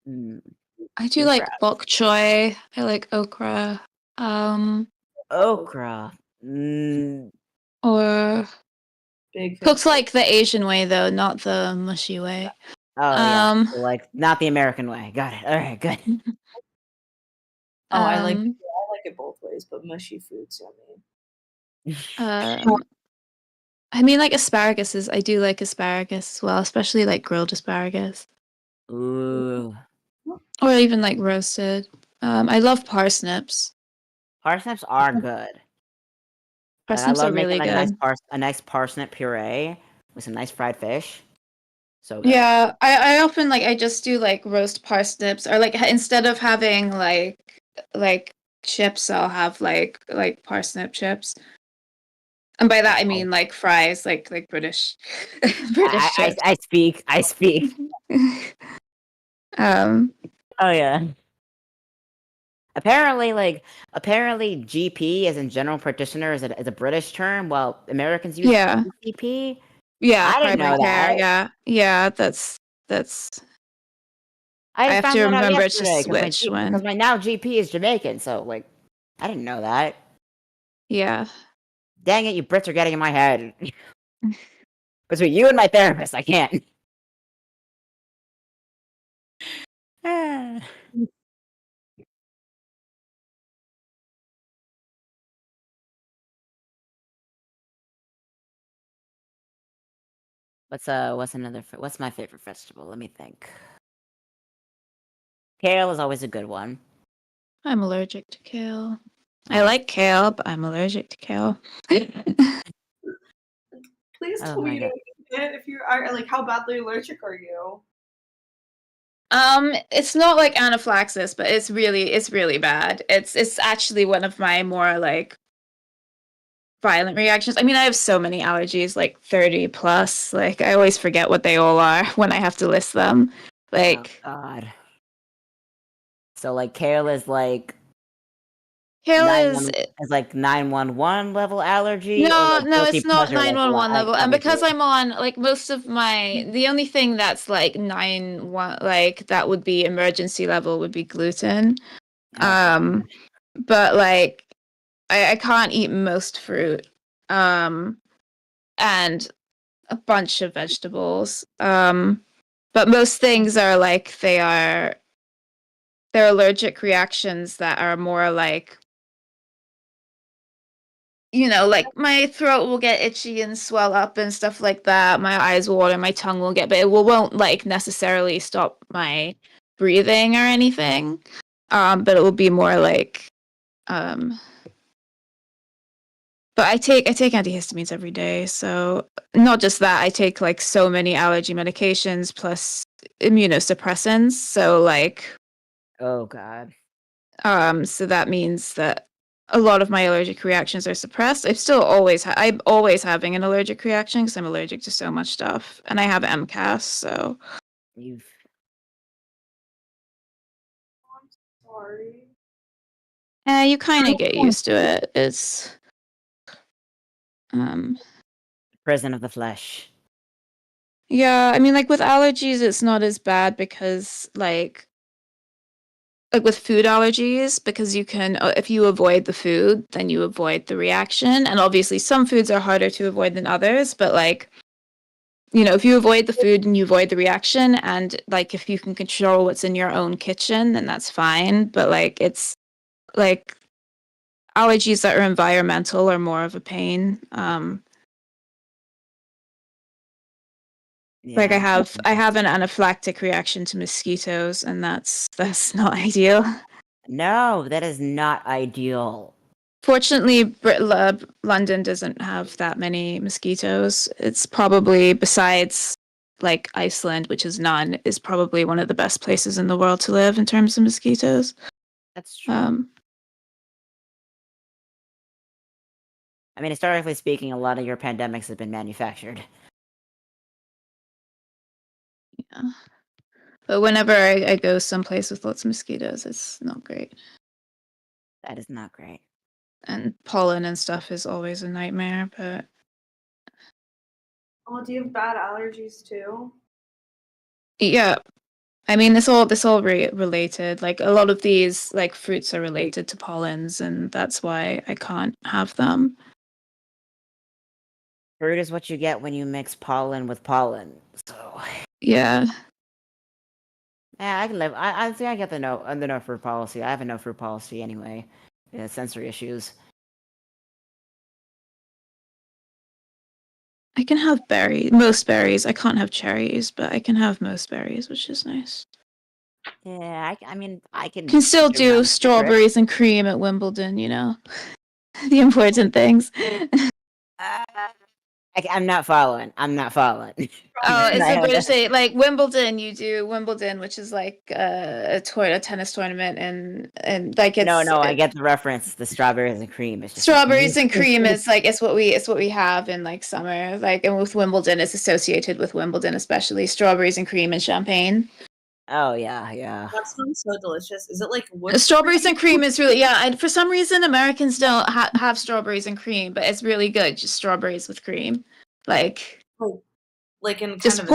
B: Mm,
C: I do
B: bean
C: like
B: sprouts.
C: bok choy. I like okra.
B: Okra. Mm,
C: Or
A: Big fan
C: cooked
A: of
C: like the Asian way though, not the mushy way.
B: oh yeah,
C: Um,
B: so, like not the American way. Got it. All right, good.
A: Oh, I like
C: um,
A: it both ways, but mushy food's yummy.
C: um, I mean like asparagus I do like asparagus as well, especially like grilled asparagus.
B: Ooh,
C: Or even like roasted. I love parsnips.
B: parsnips are good. Like I
C: Parsnips
B: love
C: are
B: making
C: really
B: like
C: good.
B: a nice parsnip puree with some nice fried fish. So good.
C: Yeah, I often like I just do like roast parsnips or like instead of having like chips, I'll have like parsnip chips. And by that I
B: Oh,
C: mean like fries, like British British chips.
B: I speak.
C: Um,
B: Oh yeah. Apparently GP as in general practitioner is a British term, while Americans use
C: yeah.
B: PCP.
C: Yeah,
B: I didn't
C: primary
B: know
C: care.
B: that.
C: Yeah. Yeah, that's
B: I
C: I
B: just
C: have
B: found
C: to
B: that out
C: remember to
B: yesterday
C: switch
B: because
C: when.
B: my now GP is Jamaican, so like I didn't know that.
C: Yeah.
B: Dang it, you Brits are getting in my head. Between you and my therapist, I can't. What's my favorite vegetable? Let me think. Kale is always a good one.
C: I'm allergic to kale. I
B: Oh,
C: like kale, but I'm allergic to kale.
A: Please
B: oh
A: tell me
B: my
A: you
B: god.
A: don't eat it. If you are like, how badly allergic are you?
C: It's not like anaphylaxis, but it's really bad. It's actually one of my more like violent reactions. I mean, I have so many allergies, like 30 plus. Like I always forget what they all are when I have to list them.
B: Oh
C: Like
B: god. So like kale is like
C: kale is
B: 911 level allergy or
C: no,
B: like
C: no,
B: guilty
C: it's not
B: pleasure level
C: 911 level. And
B: allergy.
C: because I'm on like most of my the only thing that's like 9-1 like that would be emergency level would be gluten.
B: Oh
C: Um
B: god.
C: but like I can't eat most fruit. And a bunch of vegetables. But most things are like they're allergic reactions that are more like like my throat will get itchy and swell up and stuff like that. My eyes will water, my tongue will get, but won't like necessarily stop my breathing or anything. But it will be more like um but I take antihistamines every day, so not just that, I take like so many allergy medications plus immunosuppressants. So like,
B: Oh God.
C: so that means that a lot of my allergic reactions are suppressed. I'm always having an allergic reaction because I'm allergic to so much stuff, and I have MCAS. So
B: You've
A: I'm sorry.
C: you kind of get used to it. It's
B: prison of the flesh.
C: yeah. I mean, like with allergies, it's not as bad because like with food allergies, because you can, if you avoid the food, then you avoid the reaction. And obviously, some foods are harder to avoid than others, but like, if you avoid the food and you avoid the reaction, and like if you can control what's in your own kitchen, then that's fine. But like, it's like allergies that are environmental are more of a pain. Like
B: Yeah.
C: I have an anaphylactic reaction to mosquitoes, and that's not ideal.
B: No, that is not ideal.
C: Fortunately, London doesn't have that many mosquitoes. It's probably, besides like Iceland, which is none, is probably one of the best places in the world to live in terms of mosquitoes.
B: That's true. I mean, historically speaking, a lot of your pandemics have been manufactured.
C: Yeah. But whenever I go someplace with lots of mosquitoes, it's not great.
B: That is not great.
C: And pollen and stuff is always a nightmare, but
A: Oh, do you have bad allergies too?
C: yeah. I mean, this all related. Like a lot of these like fruits are related to pollens, and that's why I can't have them.
B: Fruit is what you get when you mix pollen with pollen. So,
C: Yeah.
B: yeah, I can live. I think I get the no fruit policy. I have a no fruit policy anyway. Yeah, sensory issues.
C: I can have most berries. I can't have cherries, but I can have most berries, which is nice.
B: Yeah, I mean, I can
C: Can still
B: get around
C: do
B: the citrus.
C: strawberries and cream at Wimbledon, the important things.
B: I'm not following. I'm not following.
C: Oh, it's
B: I
C: a
B: had
C: British thing. Like Wimbledon, you do Wimbledon, which is like a tennis tournament, and like
B: no, I
C: it,
B: get the reference. The strawberries and cream. It's just
C: strawberries and cream is like it's what we have in like summer. Like, and with Wimbledon, it's associated with Wimbledon, especially strawberries and cream and champagne.
B: Oh yeah.
A: That sounds so delicious. Is it like whipped
C: Strawberries
A: cream?
C: and cream is really, yeah. And for some reason, Americans don't have strawberries and cream, but it's really good. Just strawberries with cream, like
A: Like in kind
C: just
A: of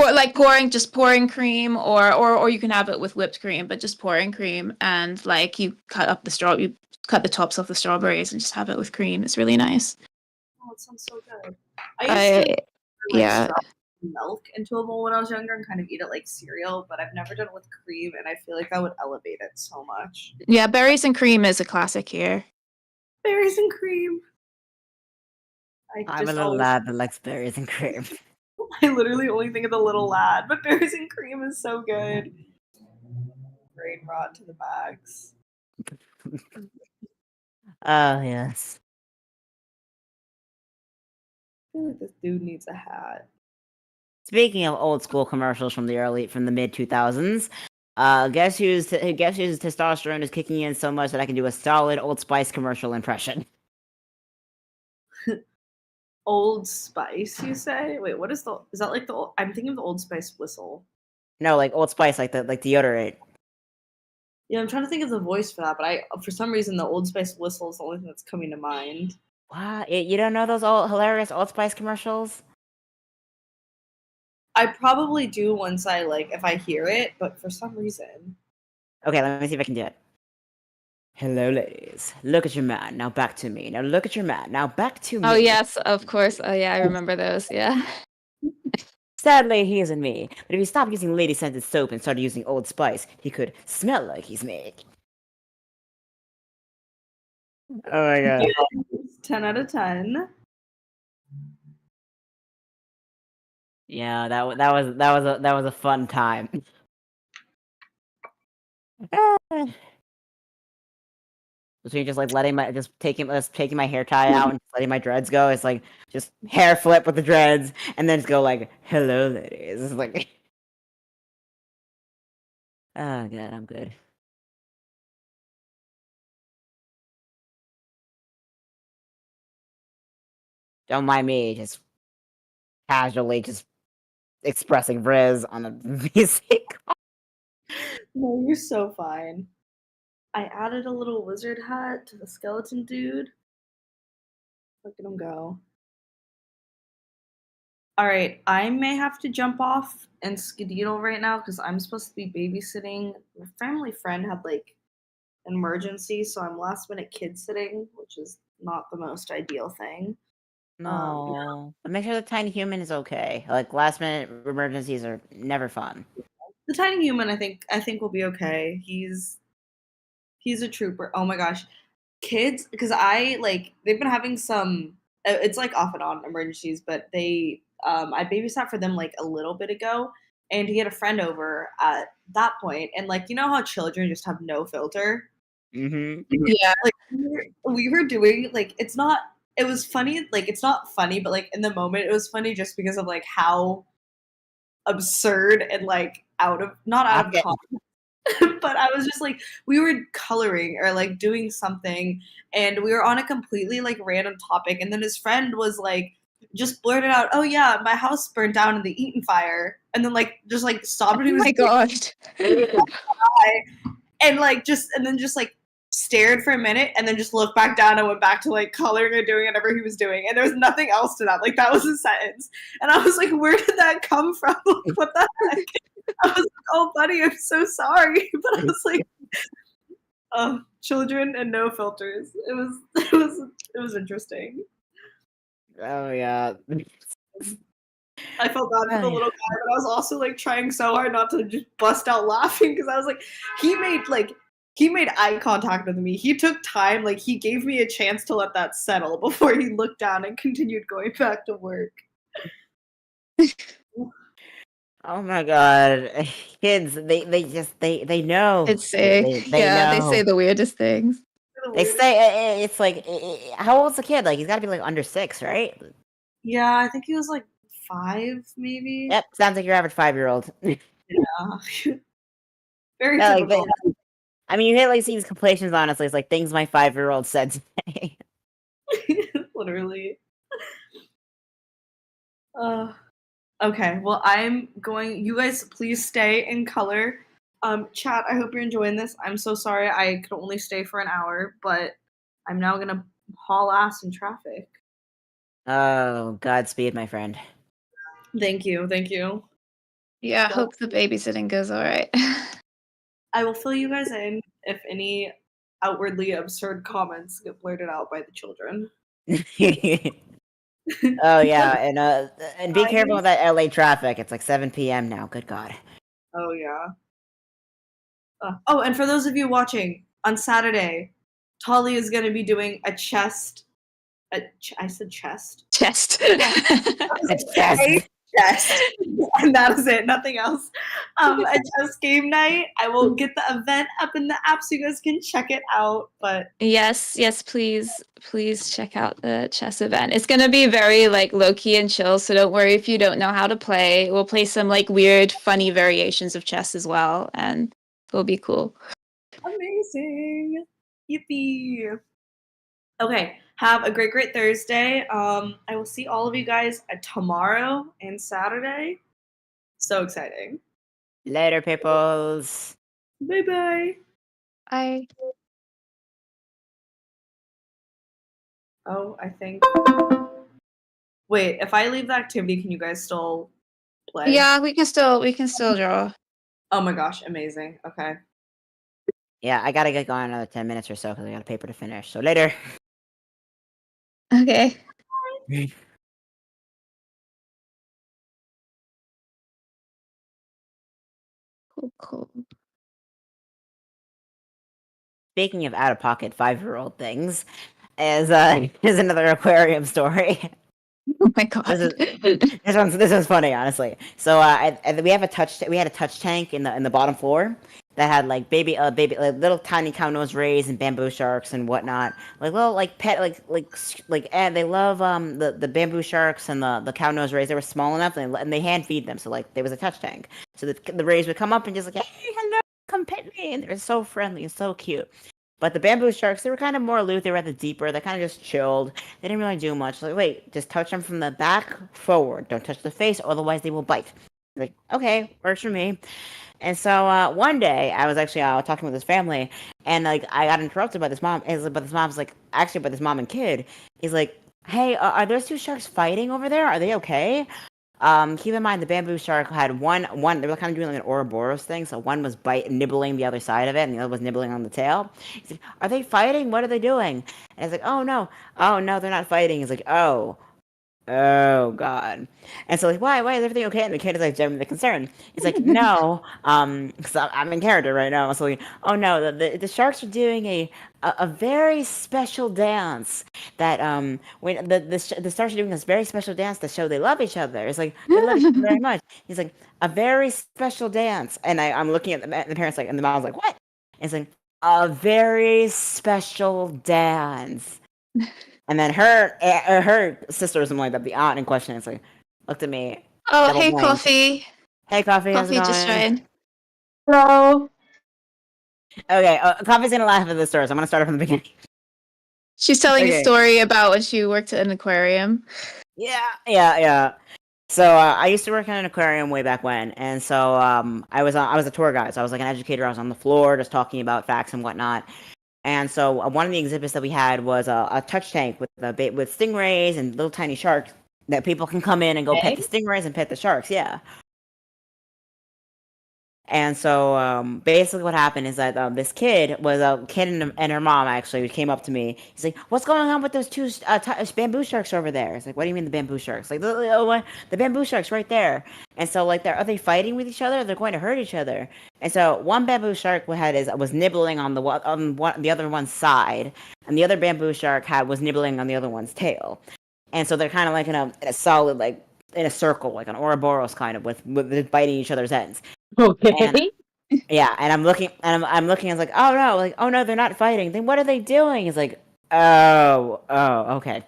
C: pouring cream, or you can have it with whipped cream, but just pouring cream, and like you cut the tops off the strawberries and just have it with cream. It's really nice.
A: Oh, it sounds so good. I used to
C: Yeah.
A: strawberry milk into a bowl when I was younger and kind of eat it like cereal, but I've never done it with cream, and I feel like that would elevate it so much.
C: Yeah, berries and cream is a classic here.
A: Berries and cream.
B: I'm a little lad that likes berries and cream.
A: I literally only think of the little lad, but berries and cream is so good. Brain rot to the max.
B: Oh yes.
A: I feel like this dude needs a hat.
B: Speaking of old school commercials from the mid 2000s, guess whose testosterone is kicking in so much that I can do a solid Old Spice commercial impression.
A: Old Spice, you say? Wait, what is that like I'm thinking of the Old Spice whistle.
B: No, like Old Spice, like deodorant.
A: Yeah, I'm trying to think of the voice for that, but for some reason the Old Spice whistle is the only thing that's coming to mind.
B: What? You don't know those old hilarious Old Spice commercials?
A: I probably do once if I hear it, but for some reason.
B: Okay, let me see if I can do it. Hello, ladies. Look at your man. Now back to me. Now look at your man. Now back to me.
C: Oh yes, of course. Oh yeah, I remember those. Yeah.
B: Sadly, he isn't me. But if he stopped using lady scented soap and started using Old Spice, he could smell like he's me. Oh my god.
A: 10 out of 10.
B: Yeah, that was a fun time. Between just like taking my hair tie out and letting my dreads go, it's like just hair flip with the dreads and then just go like, hello ladies. It's like Oh god, I'm good. Don't mind me, just casually just expressing Riz on a VC.
A: No, you're so fine. I added a little wizard hat to the skeleton dude. Look at him go. All right, I may have to jump off and skedaddle right now because I'm supposed to be babysitting. My family friend had like an emergency, so I'm last minute kid sitting, which is not the most ideal thing.
B: No. But make sure the tiny human is okay. Like last minute emergencies are never fun.
A: The tiny human, I think will be okay. He's a trooper. Oh my gosh, kids, because they've been having some. It's like off and on emergencies, but I babysat for them like a little bit ago, and he had a friend over at that point, and like you know how children just have no filter.
B: Mm-hmm.
C: Yeah.
A: Like we were doing like it's not. It was funny. Like it's not funny, but like in the moment, it was funny just because of like how absurd and like not out of
B: Okay.
A: context. But I was just like, we were coloring or like doing something, and we were on a completely like random topic, and then his friend was like, just blurted out, "Oh yeah, my house burned down in the Eaton fire," and then like just like stopped what he
C: Oh
A: was
C: my
A: doing,
C: god.
A: and like just like stared for a minute, and then just looked back down and went back to like coloring or doing whatever he was doing, and there was nothing else to that. Like that was a sentence, and I was like, where did that come from? Like, what the heck? I was like, oh, buddy, I'm so sorry. But I was like, children and no filters. It was interesting.
B: Oh yeah.
A: I felt bad for the
B: Oh, yeah.
A: little guy, but I was also like trying so hard not to just bust out laughing because I was like, he made eye contact with me. He took time, like he gave me a chance to let that settle before he looked down and continued going back to work.
B: Oh my god. Kids, they know.
C: It's sick.
B: They
C: Yeah, they
B: know.
C: say the weirdest things.
B: They say it's like how old's the kid? Like he's got to be like under 6, right?
A: Yeah, I think he was like 5, maybe.
B: Yep, sounds like your average 5-year-old.
A: Yeah. Very
B: Yeah, like
A: typical.
B: I mean, you hit like these compilations. Honestly, it's like things my 5-year-old said today.
A: Literally. Okay, well, I'm going. You guys, please stay in color. Chat, I hope you're enjoying this. I'm so sorry I could only stay for an hour, but I'm now gonna haul ass in traffic.
B: Oh, Godspeed, my friend.
A: Thank you, thank you.
C: Yeah,
A: Well,
C: hope the babysitting goes all right.
A: I will fill you guys in if any outwardly absurd comments get blurted out by the children.
B: Oh yeah, and be careful with that LA traffic. It's like 7 p.m. now. Good God.
A: Oh yeah. Oh, and for those of you watching on Saturday, Tolly is going to be doing a chest. I said chest.
C: Chest.
B: It's just
A: A chest, and that is it. Nothing else. A chess game night. I will get the event up in the app so you guys can check it out. But
C: Yes, please check out the chess event. It's gonna be very like low key and chill, so don't worry if you don't know how to play. We'll play some like weird, funny variations of chess as well, and it'll be cool.
A: amazing. Yippee. Okay, have a great Thursday. I will see all of you guys tomorrow and Saturday. So exciting.
B: later, peoples.
A: Bye bye.
C: I
A: Oh, I think. Wait, if I leave the activity, can you guys still play?
C: Yeah, we can still draw.
A: Oh my gosh, amazing. Okay.
B: Yeah, I gotta get going another 10 minutes or so because I got a paper to finish. So later.
C: Okay. Cool.
B: Speaking of out of pocket 5-year-old things, is is another aquarium story.
C: Oh my god.
B: This one's funny, honestly. So we had a touch tank in the bottom floor that had like baby little tiny cow nose rays and bamboo sharks and whatnot, like little like pet and they love the bamboo sharks and the cow nose rays. They were small enough and they hand feed them, so like there was a touch tank, so the rays would come up and just like, hey, hello. come pet me. And they're so friendly and so cute. But the bamboo sharks, they were kind of more aloof. They were at the deeper. They kind of just chilled. They didn't really do much. Like, wait, just touch them from the back forward. Don't touch the face, otherwise they will bite. Like, okay, works for me. And so one day, I was actually talking with his family, and like I got interrupted by this mom. But this mom's like, actually, by this mom and kid. He's like, "Hey, are those two sharks fighting over there? Are they okay?" Keep in mind the bamboo shark had one. They were kind of doing like an Ouroboros thing. So one was nibbling the other side of it, and the other was nibbling on the tail. He's like, "Are they fighting? What are they doing?" And it's like, oh no, they're not fighting." He's like, oh God. And so like, why is everything okay? And the kid is like genuinely concerned. He's like, no, because I'm in character right now. So like, oh no, the sharks are doing a very special dance that when the sharks are doing this very special dance to show they love each other. It's like they love each other very much. He's like, a very special dance. And I'm looking at the parents like, and the mom's like, what? And it's like, a very special dance. And then her sister or something like that, the aunt in question, is like, looked at me.
C: Oh,
B: double
C: hey,
B: blinked.
C: Coffee.
B: Hey, Coffee, how's it
C: Coffee just
B: going?
C: joined.
D: Hello.
B: Okay, Coffee's gonna laugh at the story, so I'm gonna start it from the beginning.
C: She's telling a
B: Okay.
C: story about when she worked at an aquarium.
B: Yeah. So I used to work in an aquarium way back when, and so I was a tour guide, so I was like an educator. I was on the floor just talking about facts and whatnot. And so one of the exhibits that we had was a touch tank with with stingrays and little tiny sharks that people can come in and go pet the stingrays and pet the sharks. Yeah. And so basically what happened is that this kid was a kid and her mom actually came up to me. He's like, "What's going on with those two bamboo sharks over there?" It's like, "What do you mean the bamboo sharks?" Like the bamboo sharks right there. And so like are they fighting with each other? They're going to hurt each other. And so one bamboo shark was nibbling on the other one's side, and the other bamboo shark was nibbling on the other one's tail. And so they're kind of like in a solid like in a circle, like an Ouroboros kind of with biting each other's ends.
D: Okay.
B: And, yeah, and I'm looking, and I'm looking. I was like, oh no, they're not fighting. Then what are they doing? It's like, oh, okay.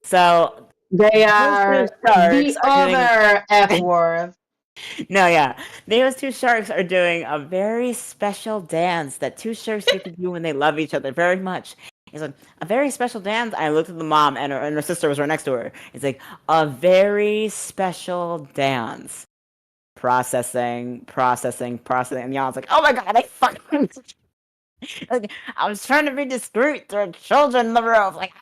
B: So
D: They
B: those
D: are
B: two sharks
D: the
B: are doing.
D: other F word.
B: No, yeah, those two sharks are doing a very special dance that two sharks get to do when they love each other very much. It's like a very special dance. I looked at the mom, and her sister was right next to her. It's like a very special dance. Processing. And y'all was like, oh my god, I fucking. Like, I was trying to be discreet. There are children in the room. Like,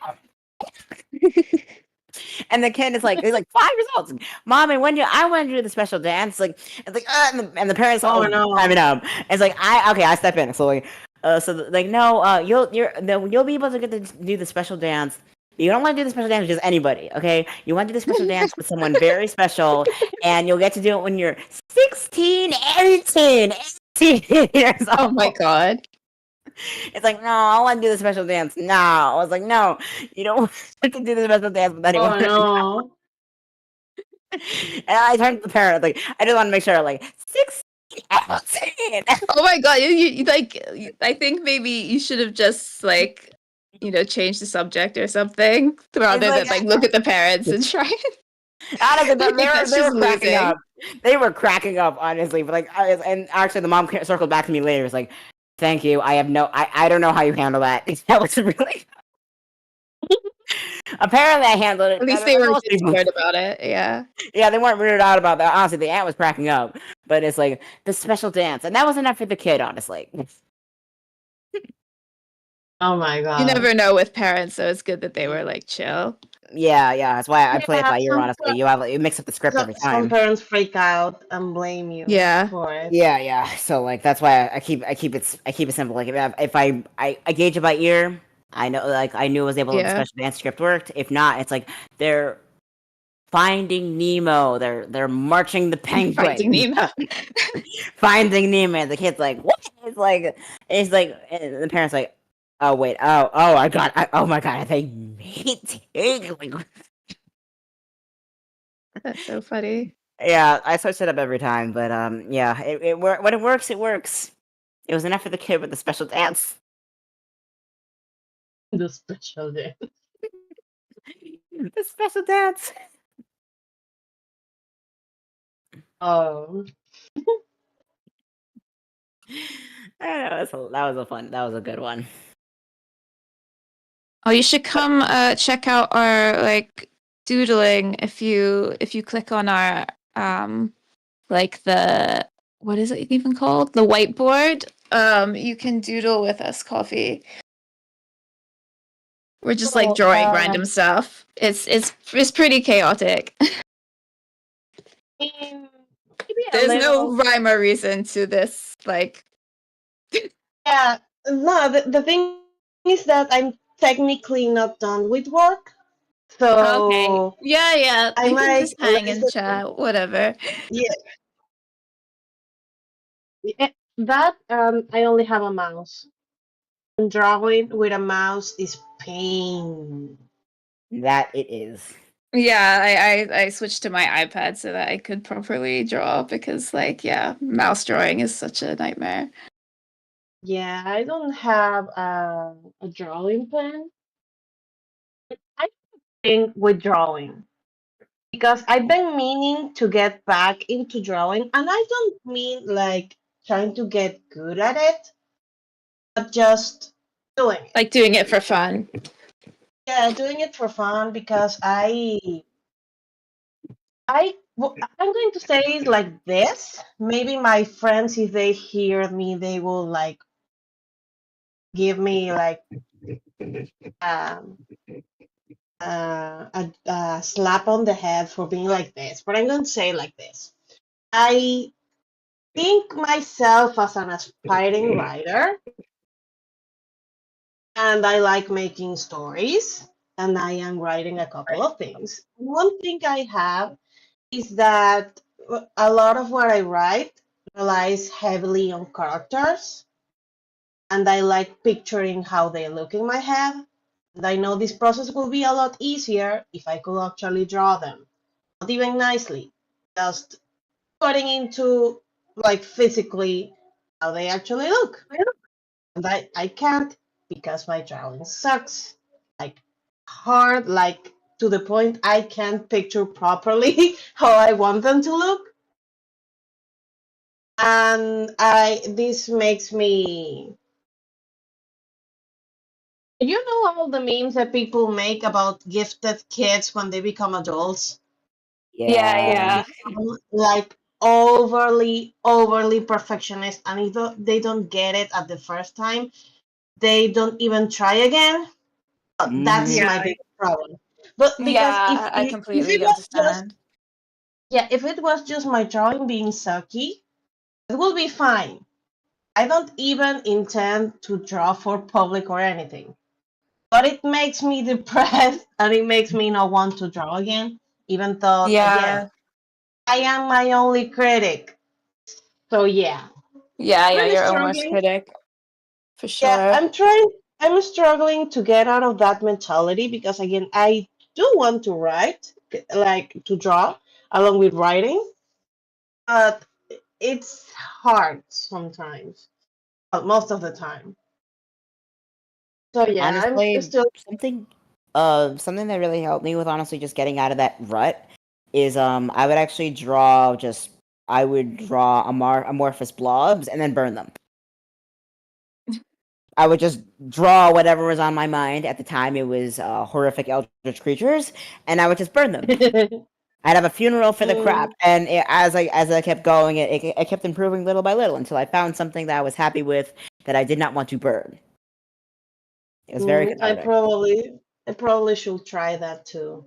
B: and the kid is like, he's like 5 years old. It's like, Mommy, I want to do the special dance. Like, it's like, and the parents
D: Oh no.
B: time it up. It's like, I step in. So like, no, you'll be able to get to do the special dance. You don't want to do the special dance with just anybody, okay? You want to do the special dance with someone very special, and you'll get to do it when you're 16, 18 years old.
C: Oh my god.
B: It's like, no, I want to do the special dance now. I was like, no, you don't want to do the special dance with anyone.
D: Oh no.
B: And I turned to the parent, like, I just want to make sure, like, 16, 18.
C: Oh my god. You like, I think maybe you should have just like, changed the subject or something rather
B: like,
C: than like look at the parents and try.
B: Honestly,
C: I think that's
B: they were
C: just
B: cracking
C: losing.
B: up. They were cracking up, honestly. But like, and actually, the mom circled back to me later. Was like, "Thank you. I don't know how you handle that. That was really." Apparently, I handled it.
C: At least
B: better
C: they
B: than
C: were
B: most people.
C: scared about it. Yeah.
B: Yeah, they weren't weirded out about that. Honestly, the aunt was cracking up. But it's like the special dance, and that was enough for the kid. Honestly.
D: Oh my god.
C: You never know with parents, so it's good that they were like chill.
B: Yeah. That's why I play it by ear.
D: some
B: Honestly, you mix up the script every
D: Some
B: time.
D: parents freak out and blame you
C: Yeah.
D: for it.
B: Yeah. So like that's why I keep it simple. Like if I gauge it by ear, I know like I knew I was able to
C: Yeah.
B: the special dance script worked. If not, it's like they're finding Nemo. They're marching the penguin.
C: Finding Nemo.
B: Finding Nemo. And the kid's like, what? It's like and the parents like, oh wait, oh my god, I think me too. Like,
C: That's so funny.
B: yeah, I switch it up every time, but yeah, when it works, it works. It was enough for the kid with the special dance.
D: The special day.
B: The special dance.
D: Oh.
B: That was a good one.
C: Oh, you should come check out our like doodling if you click on our like the what is it even called? The whiteboard. You can doodle with us, Coffee. We're just like
D: Oh,
C: drawing random stuff. It's pretty chaotic.
D: maybe a
C: There's no
D: little.
C: rhyme or reason to this. Like,
D: Yeah, no, the thing is that I'm technically not done with work.
C: okay,
D: So
C: yeah,
D: I
C: we can
D: might
C: just hang and
D: listen.
C: chat, whatever.
D: Yeah, that I only have a mouse. And drawing with a mouse is pain.
B: That it is.
C: Yeah, I switched to my iPad so that I could properly draw because, like, yeah, mouse drawing is such a nightmare.
D: Yeah, I don't have a drawing plan. I think with drawing because I've been meaning to get back into drawing, and I don't mean like trying to get good at it, but just doing it.
C: Like doing it for fun.
D: Yeah, doing it for fun because I'm going to say it like this. Maybe my friends, if they hear me, they will like give me like um, a slap on the head for being like this. But I'm going to say it like this. I think myself as an aspiring writer, and I like making stories, and I am writing a couple of things. One thing I have is that a lot of what I write relies heavily on characters, and I like picturing how they look in my head. And I know this process will be a lot easier if I could actually draw them, not even nicely, just putting into like physically how they actually look. And I can't because my drawing sucks. Like hard, like to the point I can't picture properly how I want them to look. And I this makes me, you know, all the memes that people make about gifted kids when they become adults.
C: Yeah,
D: They
B: Yeah.
C: yeah.
D: become like overly perfectionist, and if they don't get it at the first time, they don't even try again. That's
B: Hmm.
D: my
C: Yeah.
D: big problem. But because
C: Yeah, I
D: if it
C: completely
D: was just,
C: understand.
D: yeah, if it was just my drawing being sucky, it will be fine. I don't even intend to draw for public or anything. But it makes me depressed and it makes me not want to draw again, even though, again,
C: Yeah.
D: I am my only critic. So, yeah,
C: Yeah,
D: really
C: your own worst
D: struggling.
C: critic, for
D: Yeah,
C: sure.
D: I'm struggling to get out of that mentality because, again, I do want to write, like to draw along with writing, but it's hard sometimes, but most of the time. So, yeah, I'm
B: Honestly,
D: still.
B: something that really helped me with honestly just getting out of that rut is I would actually draw just I would draw amorphous blobs and then burn them. I would just draw whatever was on my mind at the time. It was horrific eldritch creatures, and I would just burn them. I'd have a funeral for the crap,
D: Mm,
B: and as I kept going, it kept improving little by little until I found something that I was happy with that I did not want to burn. It was very
D: mm,
B: cathartic.
D: I probably should try that too.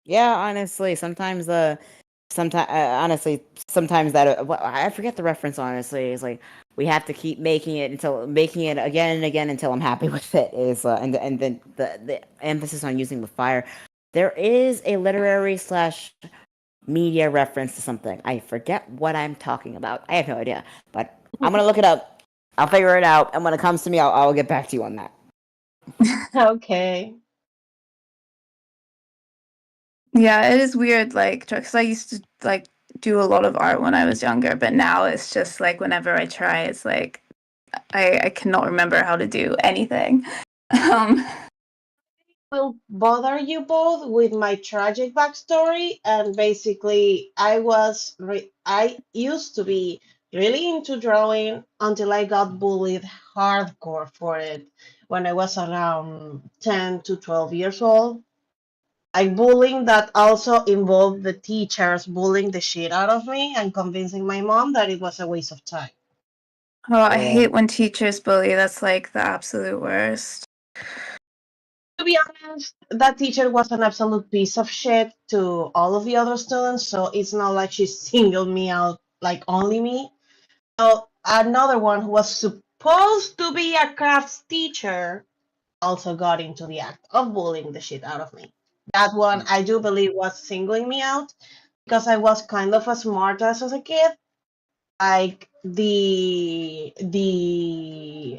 B: Yeah, honestly, sometimes that well, I forget the reference. Honestly, it's like we have to keep making it again and again until I'm happy with it. Is and then the emphasis on using the fire. There is a literary slash media reference to something. I forget what I'm talking about. I have no idea, but I'm gonna look it up. I'll figure it out, and when it comes to me, I'll get back to you on that.
D: Okay.
C: Yeah, it is weird, like, because I used to like do a lot of art when I was younger, but now it's just like whenever I try, it's like I cannot remember how to do anything. Um,
D: Will bother you both with my tragic backstory, and basically I used to be really into drawing until I got bullied hardcore for it when I was around 10 to 12 years old. Like bullying that also involved the teachers bullying the shit out of me and convincing my mom that it was a waste of time.
C: Oh, I
B: Yeah.
C: hate when teachers bully. That's like the absolute worst.
D: To be honest, that teacher was an absolute piece of shit to all of the other students, so it's not like she singled me out, like only me. So another one who was supposed to be a crafts teacher also got into the act of bullying the shit out of me. That one I do believe was singling me out because I was kind of a smart ass as a kid. Like the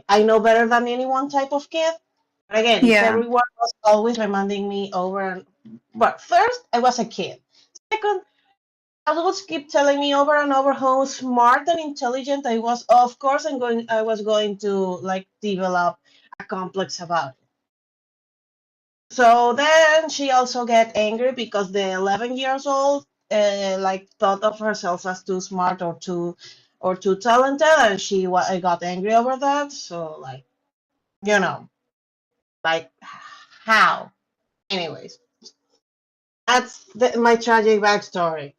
D: I know better than anyone type of kid. But again,
C: Yeah.
D: everyone was always reminding me over and but first I was a kid. Second, I would keep telling me over and over how smart and intelligent I was. Of course, I was going to like develop a complex about it. So then she also get angry because the 11 years old like thought of herself as too smart or too talented, and I got angry over that. So like you know like how. Anyways, that's my tragic backstory.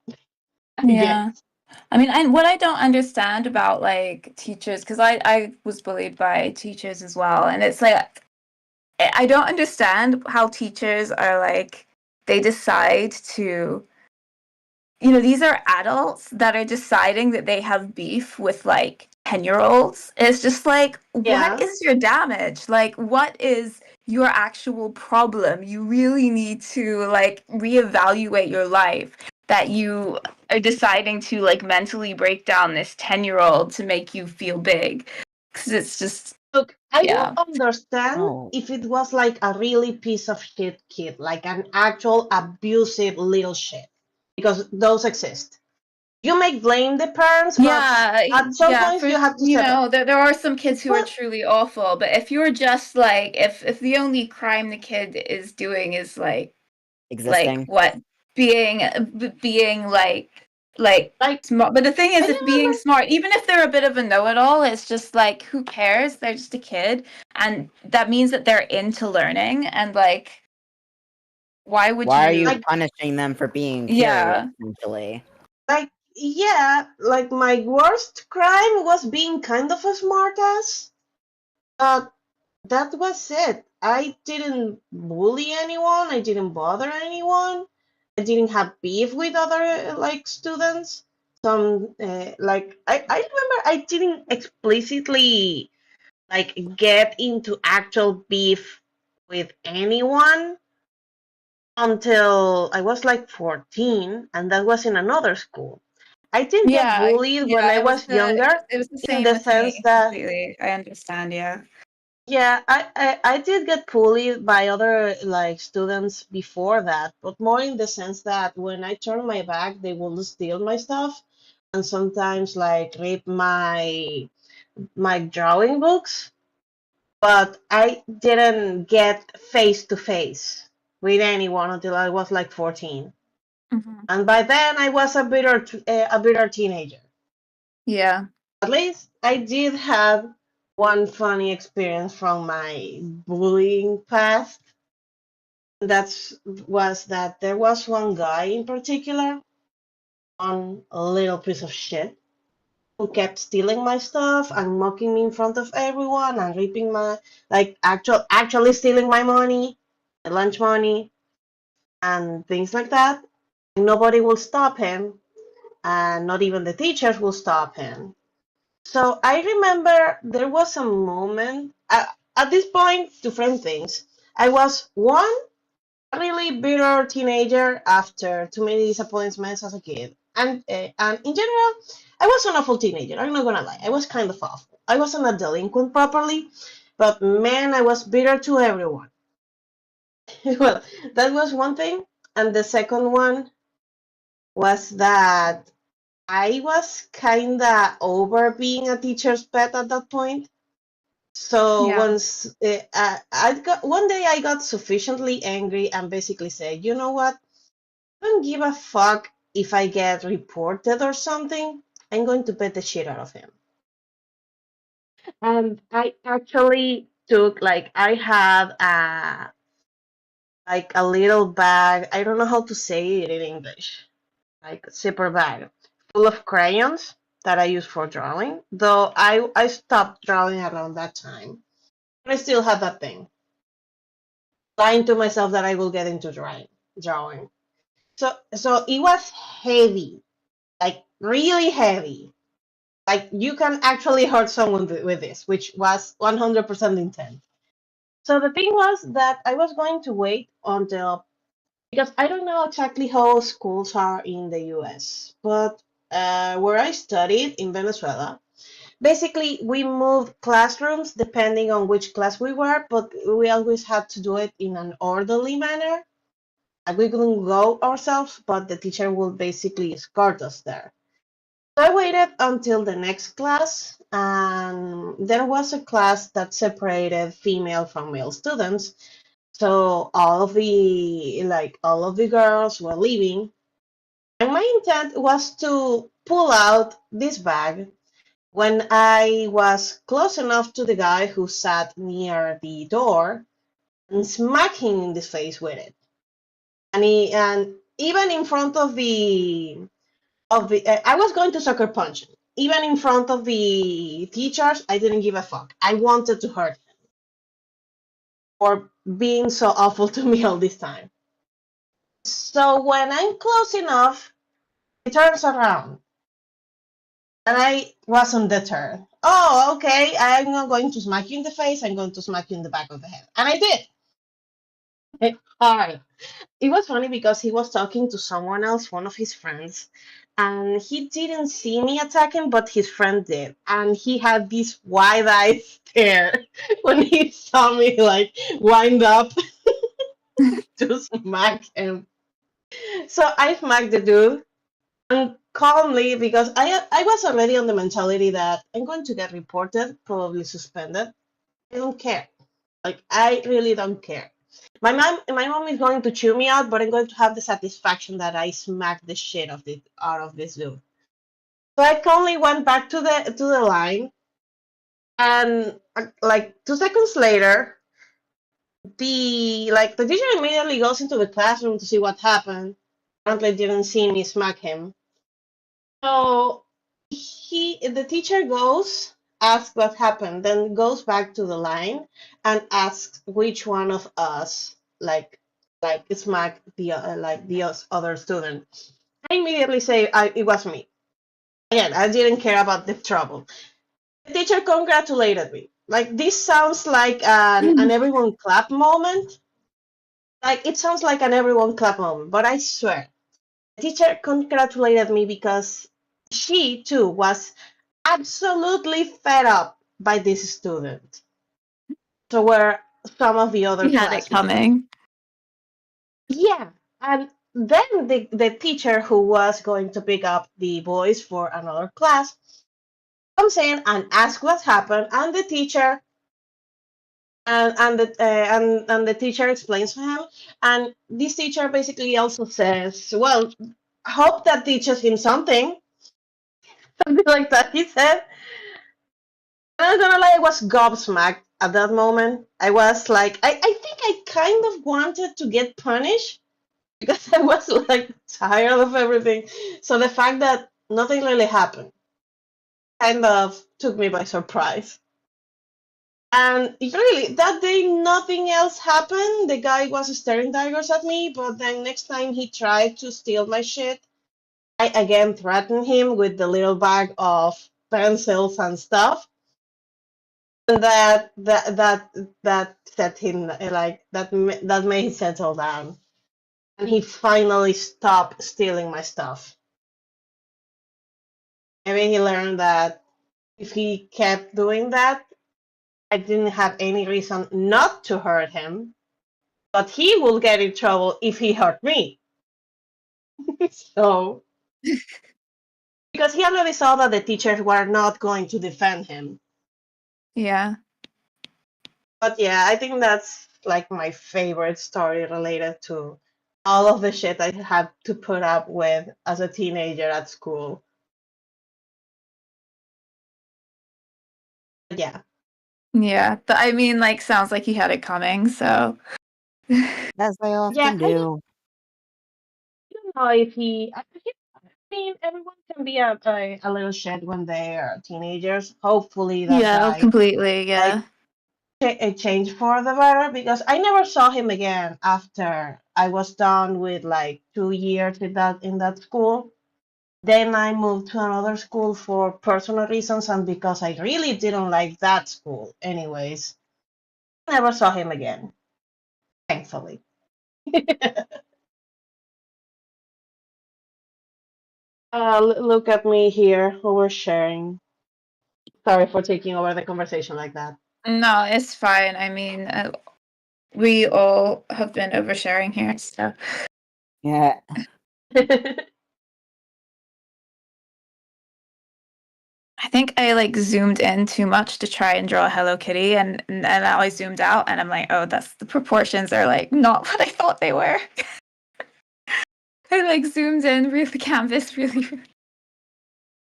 C: Yeah.
D: Yes.
C: I mean, what I don't understand about like teachers, because I was bullied by teachers as well, and it's like I don't understand how teachers are like they decide to, these are adults that are deciding that they have beef with like 10-year-olds. It's just like, what
D: Yeah.
C: is your damage? Like, what is your actual problem? You really need to like reevaluate your life that you are deciding to like mentally break down this 10-year-old to make you feel big. Because it's just,
D: Look, I
C: yeah.
D: will understand
B: Oh,
D: if it was like a really piece of shit kid, like an actual abusive little shit, because those exist. You may blame the parents, but at some
C: Yeah,
D: points
C: for
D: you have to step up.
C: there are some kids who are
D: But
C: truly awful, but if you're just like if the only crime the kid is doing is like
B: existing.
C: what being like
D: like
C: smart, but the thing
D: I
C: is, if being
D: remember,
C: smart, even if they're a bit of a know-it-all, it's just like who cares? They're just a kid, and that means that they're into learning, and like why would
B: Why are you
C: you?
D: like
B: punishing them for being curious,
C: Yeah,
B: essentially?
D: like yeah, like my worst crime was being kind of a smartass. But that was it. I didn't bully anyone. I didn't bother anyone. I didn't have beef with other like students. Some like I remember I didn't explicitly like get into actual beef with anyone until I was like 14, and that was in another school. I did get bullied when I
C: it was
D: was younger
C: it was the
D: in
C: same
D: the
C: with
D: sense
C: me
D: that
C: completely. I understand, yeah.
D: yeah, I did get bullied by other like students before that, but more in the sense that when I turned my back, they would steal my stuff and sometimes like rip my drawing books. But I didn't get face to face with anyone until I was like 14,
C: Mhm.
D: and by then I was a bitter teenager.
C: Yeah.
D: At least I did have one funny experience from my bullying past. That's was that there was one guy in particular, one little piece of shit, who kept stealing my stuff and mocking me in front of everyone and ripping my like actually stealing my money, my lunch money, and things like that. Nobody will stop him, and not even the teachers will stop him. So I remember there was a moment at this point to frame things. I was one a really bitter teenager after too many disappointments as a kid, and in general, I was an awful teenager. I'm not gonna lie, I was kind of awful. I wasn't a delinquent properly, but man, I was bitter to everyone. Well, that was one thing, and the second one was that I was kinda over being a teacher's pet at that point. So
C: Yeah.
D: once I got one day, I got sufficiently angry and basically said, "You know what? I don't give a fuck if I get reported or something. I'm going to beat the shit out of him. And I actually took I had a little bag. I don't know how to say it in English. Like a zipper bag full of crayons that I use for drawing. Though I stopped drawing around that time. But I still had that thing. Lying to myself that I will get into drawing. So it was heavy. Like really heavy. Like you can actually hurt someone with this, which was 100% intent. So the thing was that I was going to wait until, because I don't know exactly how schools are in the US, but where I studied in Venezuela, basically we moved classrooms depending on which class we were, but we always had to do it in an orderly manner. Like we couldn't go ourselves, but the teacher would basically escort us there. So I waited until the next class, and there was a class that separated female from male students. So all of the girls were leaving, and my intent was to pull out this bag when I was close enough to the guy who sat near the door and smack him in the face with it. And even in front of the I was going to sucker punch him. Even in front of the teachers, I didn't give a fuck. I wanted to hurt him for being so awful to me all this time. So when I'm close enough, he turns around. And I wasn't deterred. Oh, okay, I'm not going to smack you in the face, I'm going to smack you in the back of the head. And I did. Hard. It was funny because he was talking to someone else, one of his friends, and he didn't see me attacking, but his friend did. And he had this wide-eyed stare when he saw me wind up to smack him. So I smacked the dude, and calmly, because I was already on the mentality that I'm going to get reported, probably suspended. I don't care. I really don't care. My mom is going to chew me out, but I'm going to have the satisfaction that I smacked the shit out of this dude. So I calmly went back to the line, and 2 seconds later, the teacher immediately goes into the classroom to see what happened. Apparently, didn't see me smack him. So the teacher goes, asks what happened, then goes back to the line and asks which one of us smacked the other student. I immediately say it was me. Again, I didn't care about the trouble. The teacher congratulated me. This sounds like an everyone clap moment. It sounds like an everyone clap moment, but I swear, the teacher congratulated me because she too was absolutely fed up by this student. So were some of the other
C: You had it
D: classmates.
C: coming.
D: Yeah. And then the teacher who was going to pick up the boys for another class comes in and asks what happened, and the teacher and the teacher explains to him, and this teacher basically also says, well, hope that teaches him something. Something like that, he said. And I'm gonna lie, I was gobsmacked at that moment. I was I think I kind of wanted to get punished because I was tired of everything. So the fact that nothing really happened kind of took me by surprise. And really, that day, nothing else happened. The guy was staring daggers at me, but then next time he tried to steal my shit, I again threatened him with the little bag of pencils and stuff. And that set him that made him settle down, and he finally stopped stealing my stuff. Maybe he learned that if he kept doing that, I didn't have any reason not to hurt him, but he will get in trouble if he hurt me. So, because he already saw that the teachers were not going to defend him.
C: Yeah.
D: But yeah, I think that's my favorite story related to all of the shit I had to put up with as a teenager at school. Yeah.
C: Yeah, but I mean, like, sounds like he had it coming, so.
B: As they often do.
D: Don't know if I mean, everyone can be a little shit when they are teenagers. Hopefully, that
C: Yeah,
D: guy
C: completely,
D: like
C: yeah.
D: a change for the better, because I never saw him again after I was done with like 2 years in that school. Then I moved to another school for personal reasons and because I really didn't like that school. Anyways, never saw him again, thankfully. Look at me here, oversharing. Sorry for taking over the conversation like that.
C: No, it's fine. I mean, we all have been oversharing here, so.
B: Yeah.
C: I think I like zoomed in too much to try and draw Hello Kitty, and now I zoomed out, and I'm like, oh, that's the proportions are like not what I thought they were. I like zoomed in really canvas really.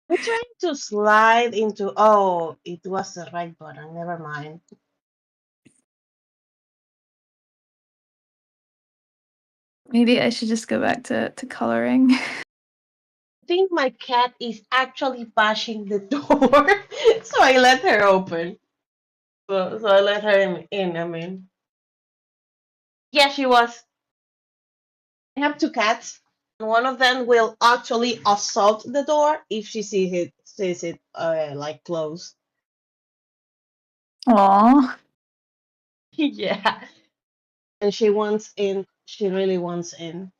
D: I'm trying to slide into. Oh, it was the right button. Never mind.
C: Maybe I should just go back to coloring.
D: I think my cat is actually bashing the door, so I let her open. So I let her in. I mean, yeah, she was. I have two cats, and one of them will actually assault the door if she sees it like closed.
C: Aw.
D: Yeah, and she wants in. She really wants in.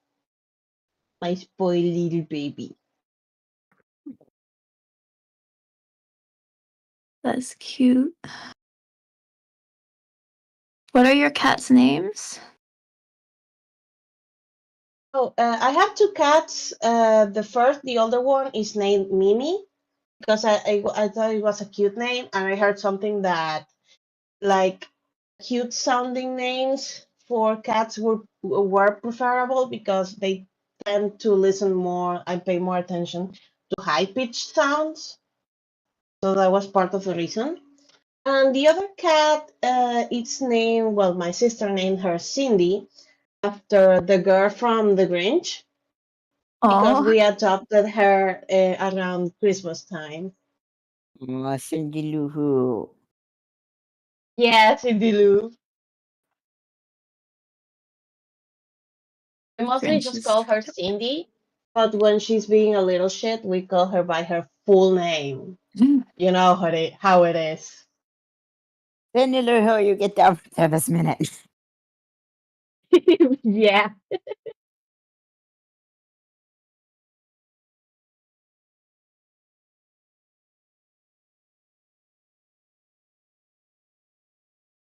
D: My spoiled little baby.
C: That's cute. What are your cats' names?
D: Oh, I have two cats. The older one is named Mimi because I thought it was a cute name, and I heard something that like cute sounding names for cats were preferable because they tend to listen more and pay more attention to high pitched sounds. So that was part of the reason. And the other cat, it's named, well, my sister named her Cindy after the girl from The Grinch because
C: Oh,
D: we adopted her around Christmas time.
B: Cindy Lou Who.
D: Yeah, Cindy Lou. We mostly
C: Grinch
D: just
C: is.
D: call her Cindy, but when she's being a little shit, we call her by her full name. You know how it is.
B: Cindy Lou Who, you get down for this minute.
D: Yeah.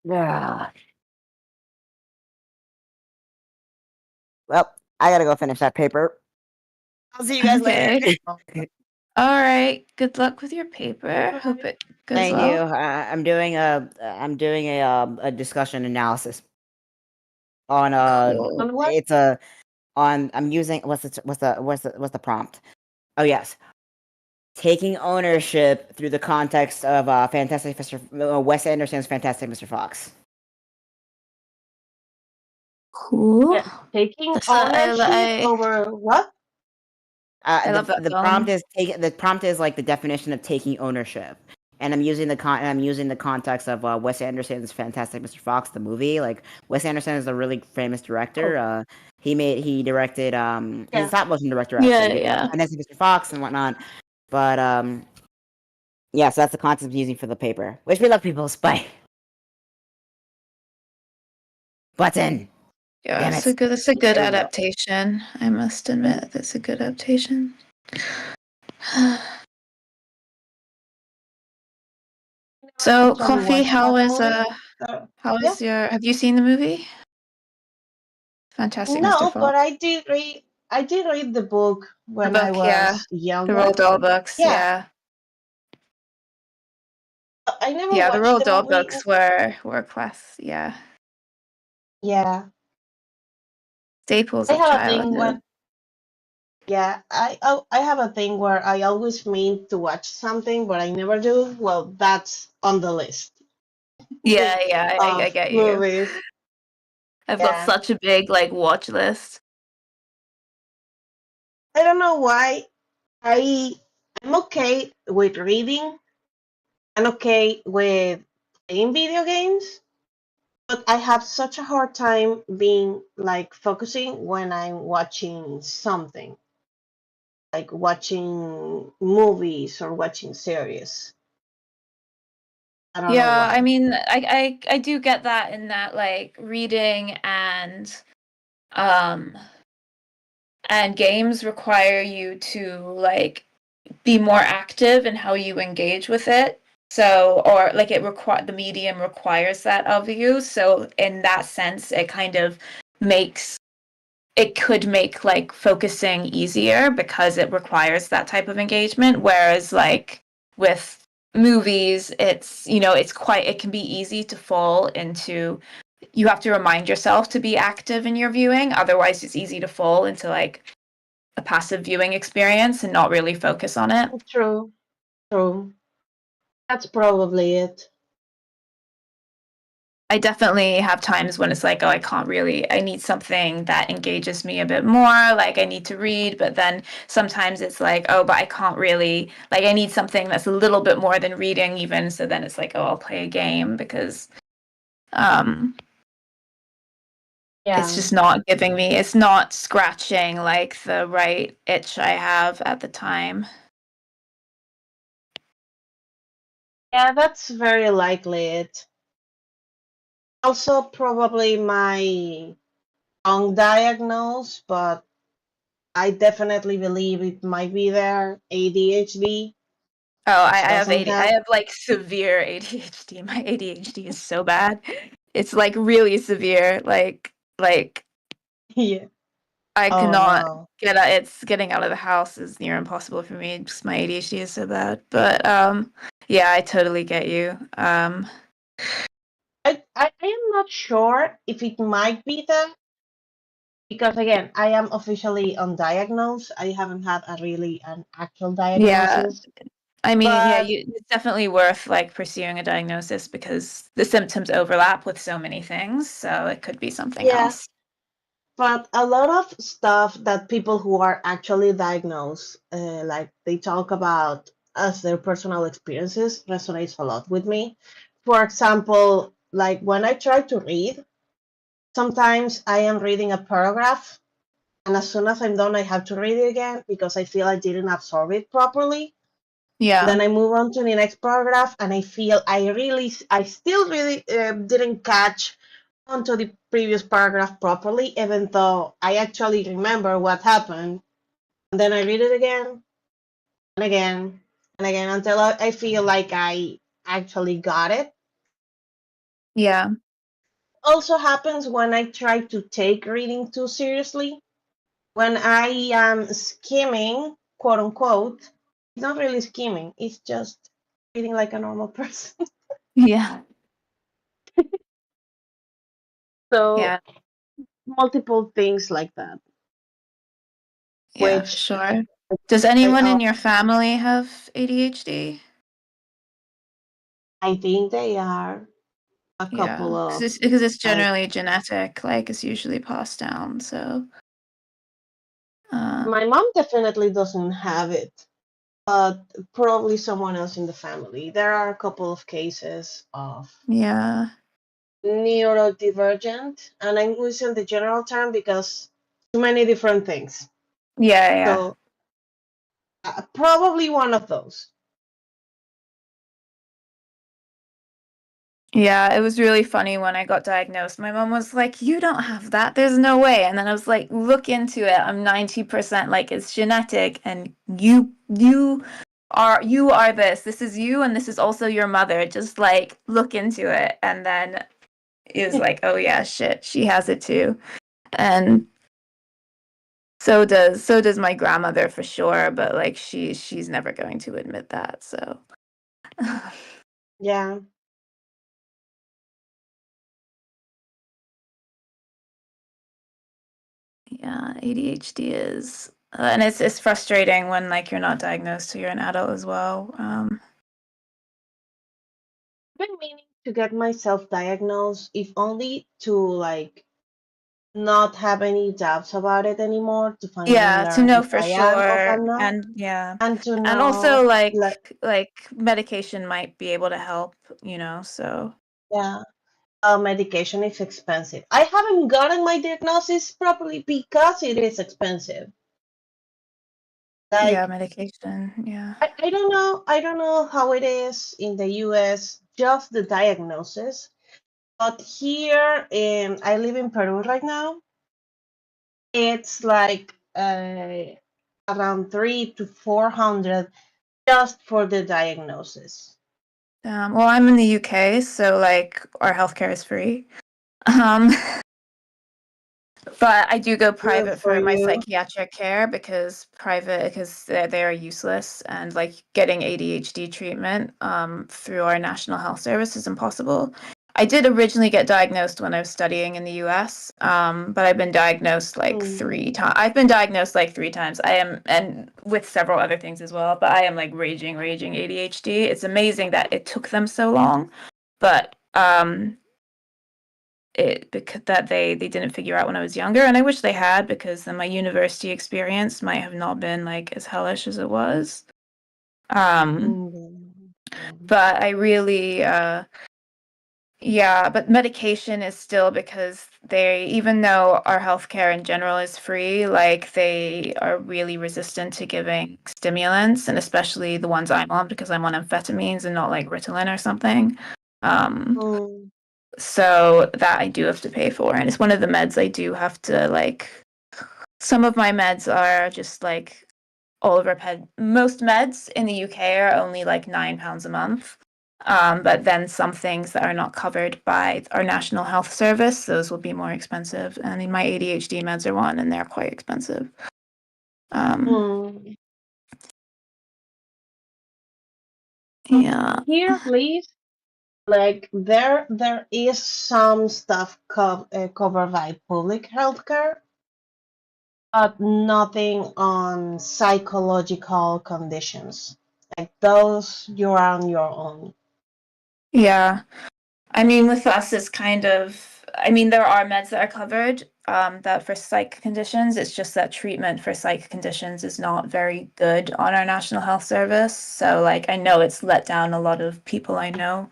B: Yeah. Well, I gotta go finish that paper. I'll see you guys later.
C: Okay. All right. Good luck with your paper. Hope it goes
B: Thank you.
C: well.
B: I'm doing a discussion analysis on
C: Cool.
D: On what?
B: it's a on I'm using what's the prompt? Oh yes, taking ownership through the context of Fantastic Mr. Wes Anderson's Fantastic Mr. Fox.
C: Cool.
D: Yeah, taking
C: That's
D: ownership over what?
C: I love that
B: The
C: film.
B: prompt is like the definition of taking ownership, and I'm using the context of Wes Anderson's Fantastic Mr. Fox, the movie. Like Wes Anderson is a really famous director.
D: Oh,
B: He directed he's a
D: yeah.
B: stop motion director actually.
C: Yeah,
B: He did
C: yeah.
B: Fantastic Mr. Fox and whatnot. But yeah, so that's the concept I'm using for the paper. Wish me luck, people. Bye. Button.
C: Yeah,
B: Damn
C: it's
B: it.
C: a good. It's a good
B: There we go.
C: adaptation. I must admit, that's a good adaptation. So,
D: Actually
C: Coffee,
D: watched
C: how
D: that
C: is
D: movie. So,
C: how
D: yeah.
C: is your? Have you seen the movie? Fantastic Mr.
D: No, but
C: Fox.
D: I did read the book
C: The
D: when I
C: book, yeah.
D: was
C: The
D: younger.
C: Roald Dahl books,
D: Yeah,
C: yeah.
D: I never
C: Yeah, the
D: watched
C: Roald
D: the
C: Dahl
D: movie.
C: books were class, yeah.
D: Yeah,
C: Staples
D: I
C: of
D: have a thing
C: childhood.
D: Yeah, I have a thing where I always mean to watch something, but I never do. Well, that's on the list
C: Yeah, yeah, I
D: of
C: get you.
D: movies.
C: I've got
D: Yeah.
C: such a big like watch list.
D: I don't know why I'm okay with reading. I'm okay with playing video games, but I have such a hard time being like focusing when I'm watching something, like watching movies or watching series. I don't know
C: Yeah, I
D: why.
C: mean, I do get that in that like reading um and games require you to like be more active in how you engage with it. So, or like the medium requires that of you. So in that sense, it kind of makes it could make like focusing easier because it requires that type of engagement. Whereas like with movies, it's, it can be easy to fall into, you have to remind yourself to be active in your viewing. Otherwise, it's easy to fall into like a passive viewing experience and not really focus on it.
D: True, true. That's probably it.
C: I definitely have times when it's like, oh, I need something that engages me a bit more. Like I need to read, but then sometimes it's like, oh, but I can't really, like I need something that's a little bit more than reading even. So then it's like, oh, I'll play a game because um it's
D: Yeah.
C: just not it's not scratching like the right itch I have at the time.
D: Yeah, that's very likely it. Also, probably my undiagnosed, but I definitely believe it might be there. ADHD,
C: Oh,
D: which doesn't
C: I
D: have.
C: have like severe ADHD. My ADHD is so bad. It's like really severe. Like
D: Yeah.
C: I
D: Oh
C: cannot
D: no.
C: it's getting out of the house is near impossible for me. Just my ADHD is so bad. But yeah, I totally get you.
D: I am not sure if it might be that because again, I am officially undiagnosed. I haven't had an actual
C: Yeah.
D: diagnosis.
C: I mean, yeah,
D: But
C: it's definitely worth like pursuing a diagnosis because the symptoms overlap with so many things, so it could be something
D: yeah,
C: else.
D: but a lot of stuff that people who are actually diagnosed, like they talk about as their personal experiences, resonates a lot with me. For example, like when I try to read, sometimes I am reading a paragraph, and as soon as I'm done, I have to read it again because I feel I didn't absorb it properly.
C: Yeah.
D: Then I move on to the next paragraph, and I feel I still really didn't catch onto the previous paragraph properly, even though I actually remember what happened. And then I read it again and again and again until I feel like I actually got it.
C: Yeah.
D: Also happens when I try to take reading too seriously. When I am skimming, quote unquote, it's not really skimming, it's just reading like a normal person.
C: Yeah.
D: So
C: Yeah.
D: multiple things like that,
C: Yeah, for
D: which
C: sure. Does
D: I,
C: anyone in your family have ADHD?
D: I think they are a couple
C: Yeah,
D: of
C: because it's
D: like
C: generally genetic, like it's usually passed down. So, uh,
D: my mom definitely doesn't have it, but probably someone else in the family. There are a couple of cases of
C: yeah,
D: neurodivergent, and I'm using the general term because too many different things.
C: yeah, yeah.
D: So probably one of those.
C: Yeah, it was really funny when I got diagnosed. My mom was like, "You don't have that. There's no way." And then I was like, "Look into it. I'm 90% like it's genetic and you are this. This is you and this is also your mother. Just like look into it." And then it was like, "Oh yeah, shit. She has it too." And so does my grandmother for sure, but like she's never going to admit that. So
D: Yeah.
C: yeah, ADHD is And it's frustrating when like you're not diagnosed till you're an adult as well.
D: I've been meaning to get myself diagnosed, if only to like not have any doubts about it anymore, to finally
C: Yeah, to
D: learn
C: know
D: if
C: for
D: I am or
C: sure,
D: I'm not,
C: and yeah,
D: and to
C: and also
D: know, like,
C: like medication might be able to help, so.
D: yeah, medication is expensive. I haven't gotten my diagnosis properly because it is expensive.
C: Yeah,
D: Like,
C: medication. Yeah.
D: I don't know. I don't know how it is in the US, just the diagnosis. But here, I live in Peru right now. It's like around 300 to 400 just for the diagnosis.
C: Well, I'm in the UK, so like our healthcare is free. Um, but I do go
D: Good
C: private
D: for
C: for my
D: you.
C: psychiatric care because they are useless, and like getting ADHD treatment through our National Health Service is impossible. I did originally get diagnosed when I was studying in the US, but I've been diagnosed like
D: Mm.
C: 3 times. I've been diagnosed like 3 times. I am, and with several other things as well, but I am like raging ADHD. It's amazing that it took them so long, but because that they didn't figure out when I was younger, and I wish they had, because then my university experience might have not been like as hellish as it was.
D: Mm.
C: But I really yeah, but medication is still, because even though our healthcare in general is free, like they are really resistant to giving stimulants, and especially the ones I'm on, because I'm on amphetamines and not like Ritalin or something.
D: Mm.
C: So that I do have to pay for, and it's one of the meds I do have to like. Some of my meds are just like all over most meds in the UK are only like £9 a month. But then some things that are not covered by our National Health Service, those will be more expensive. And my ADHD meds are one, and they're quite expensive.
D: Mm.
C: Yeah.
D: Here, at least, like there is some stuff covered by public healthcare, but nothing on psychological conditions. Like those, you're on your own.
C: Yeah. I mean, with us, it's kind of, I mean, there are meds that are covered that for psych conditions. It's just that treatment for psych conditions is not very good on our National Health Service. So, like, I know it's let down a lot of people I know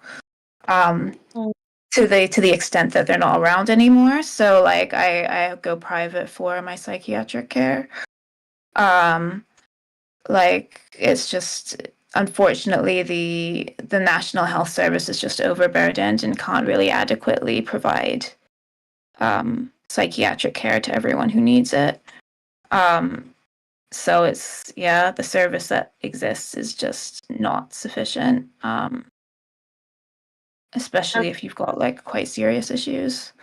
C: um,
D: Mm.
C: to the extent that they're not around anymore. So, like, I go private for my psychiatric care. Um, like, it's just, unfortunately, the National Health Service is just overburdened and can't really adequately provide psychiatric care to everyone who needs it. So the service that exists is just not sufficient, especially if you've got like quite serious issues.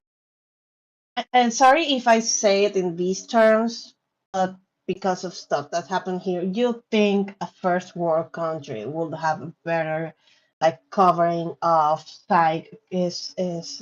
D: And sorry if I say it in these terms, but because of stuff that happened here, you think a first world country would have a better like covering of is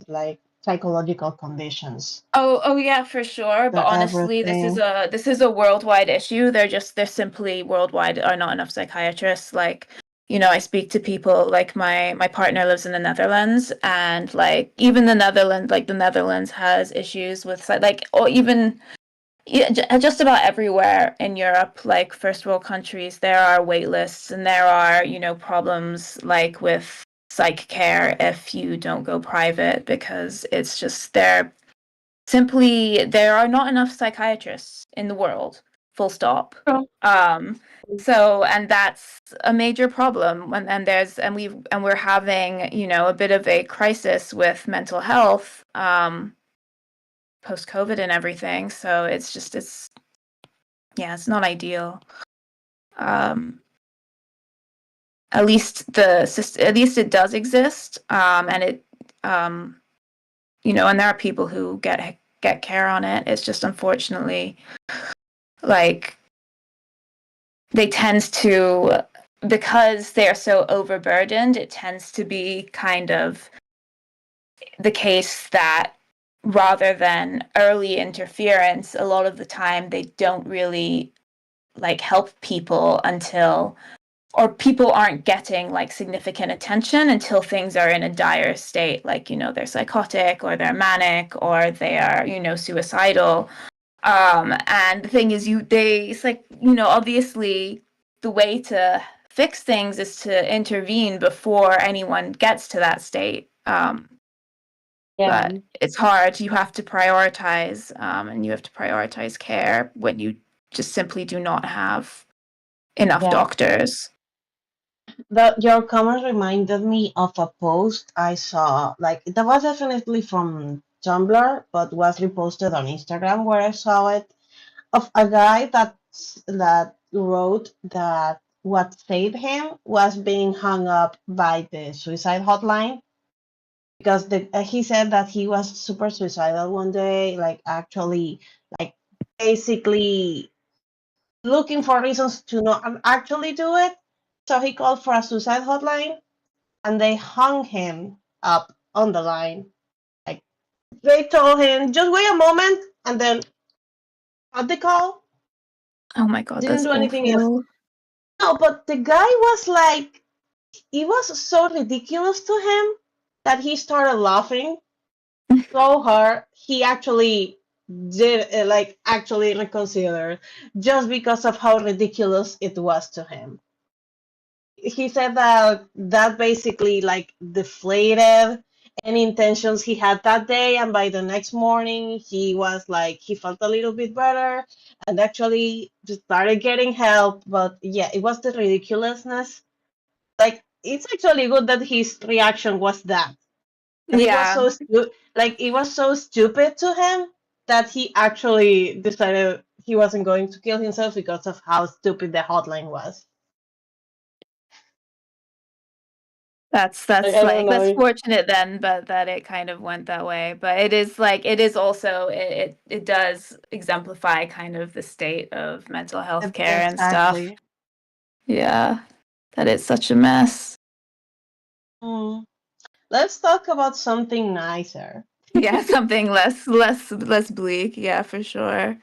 D: like psychological conditions
C: Oh yeah, for sure.
D: for
C: But honestly,
D: everything.
C: this is a worldwide issue. They're simply worldwide are not enough psychiatrists. Like, I speak to people, like my partner lives in the Netherlands, and like even the Netherlands has issues with like, or even just about everywhere in Europe, like first world countries, there are wait lists, and there are, problems like with psych care if you don't go private, because it's just there are not enough psychiatrists in the world, full stop.
D: Oh.
C: And that's a major problem and we're having, a bit of a crisis with mental health post COVID and everything. So it's not ideal. At least it does exist. And it and there are people who get care on it. It's just, unfortunately, like, they tend to, because they are so overburdened, it tends to be kind of the case that rather than early interference, a lot of the time they don't really like help people until, or people aren't getting like significant attention until things are in a dire state, like, you know, they're psychotic or they're manic or they are, you know, suicidal. And the thing is, it's like, you know, obviously the way to fix things is to intervene before anyone gets to that state.
D: Yeah.
C: But it's hard. You have to prioritize, and you have to prioritize care when you just simply do not have enough
D: Yeah.
C: doctors.
D: Your comment reminded me of a post I saw. Like that was definitely from Tumblr, but was reposted on Instagram where I saw it of a guy that wrote that what saved him was being hung up by the suicide hotline because he said that he was super suicidal one day, like actually, like basically looking for reasons to not actually do it. So he called for a suicide hotline and they hung him up on the line. Like they told him, just wait a moment and then cut the call.
C: Oh my God,
D: Didn't
C: that's
D: do anything else.
C: awful.
D: No, but the guy was like, it was so ridiculous to him that he started laughing so hard he actually did like actually reconsider just because of how ridiculous it was to him. He said that basically like deflated any intentions he had that day, and by the next morning he was like he felt a little bit better and actually just started getting help. But yeah, it was the ridiculousness. Like it's actually good that his reaction was that. And it was
C: Yeah,
D: so like it was so stupid to him that he actually decided he wasn't going to kill himself because of how stupid the hotline was.
C: that's
D: Like, I don't
C: that's
D: know.
C: fortunate then, but that it kind of went that way. But it is like it is also it does exemplify kind of the state of mental health care and stuff.
D: Exactly.
C: Yeah, that it's such a mess.
D: Hmm. Let's talk about something nicer.
C: Yeah, something less bleak. Yeah, for sure.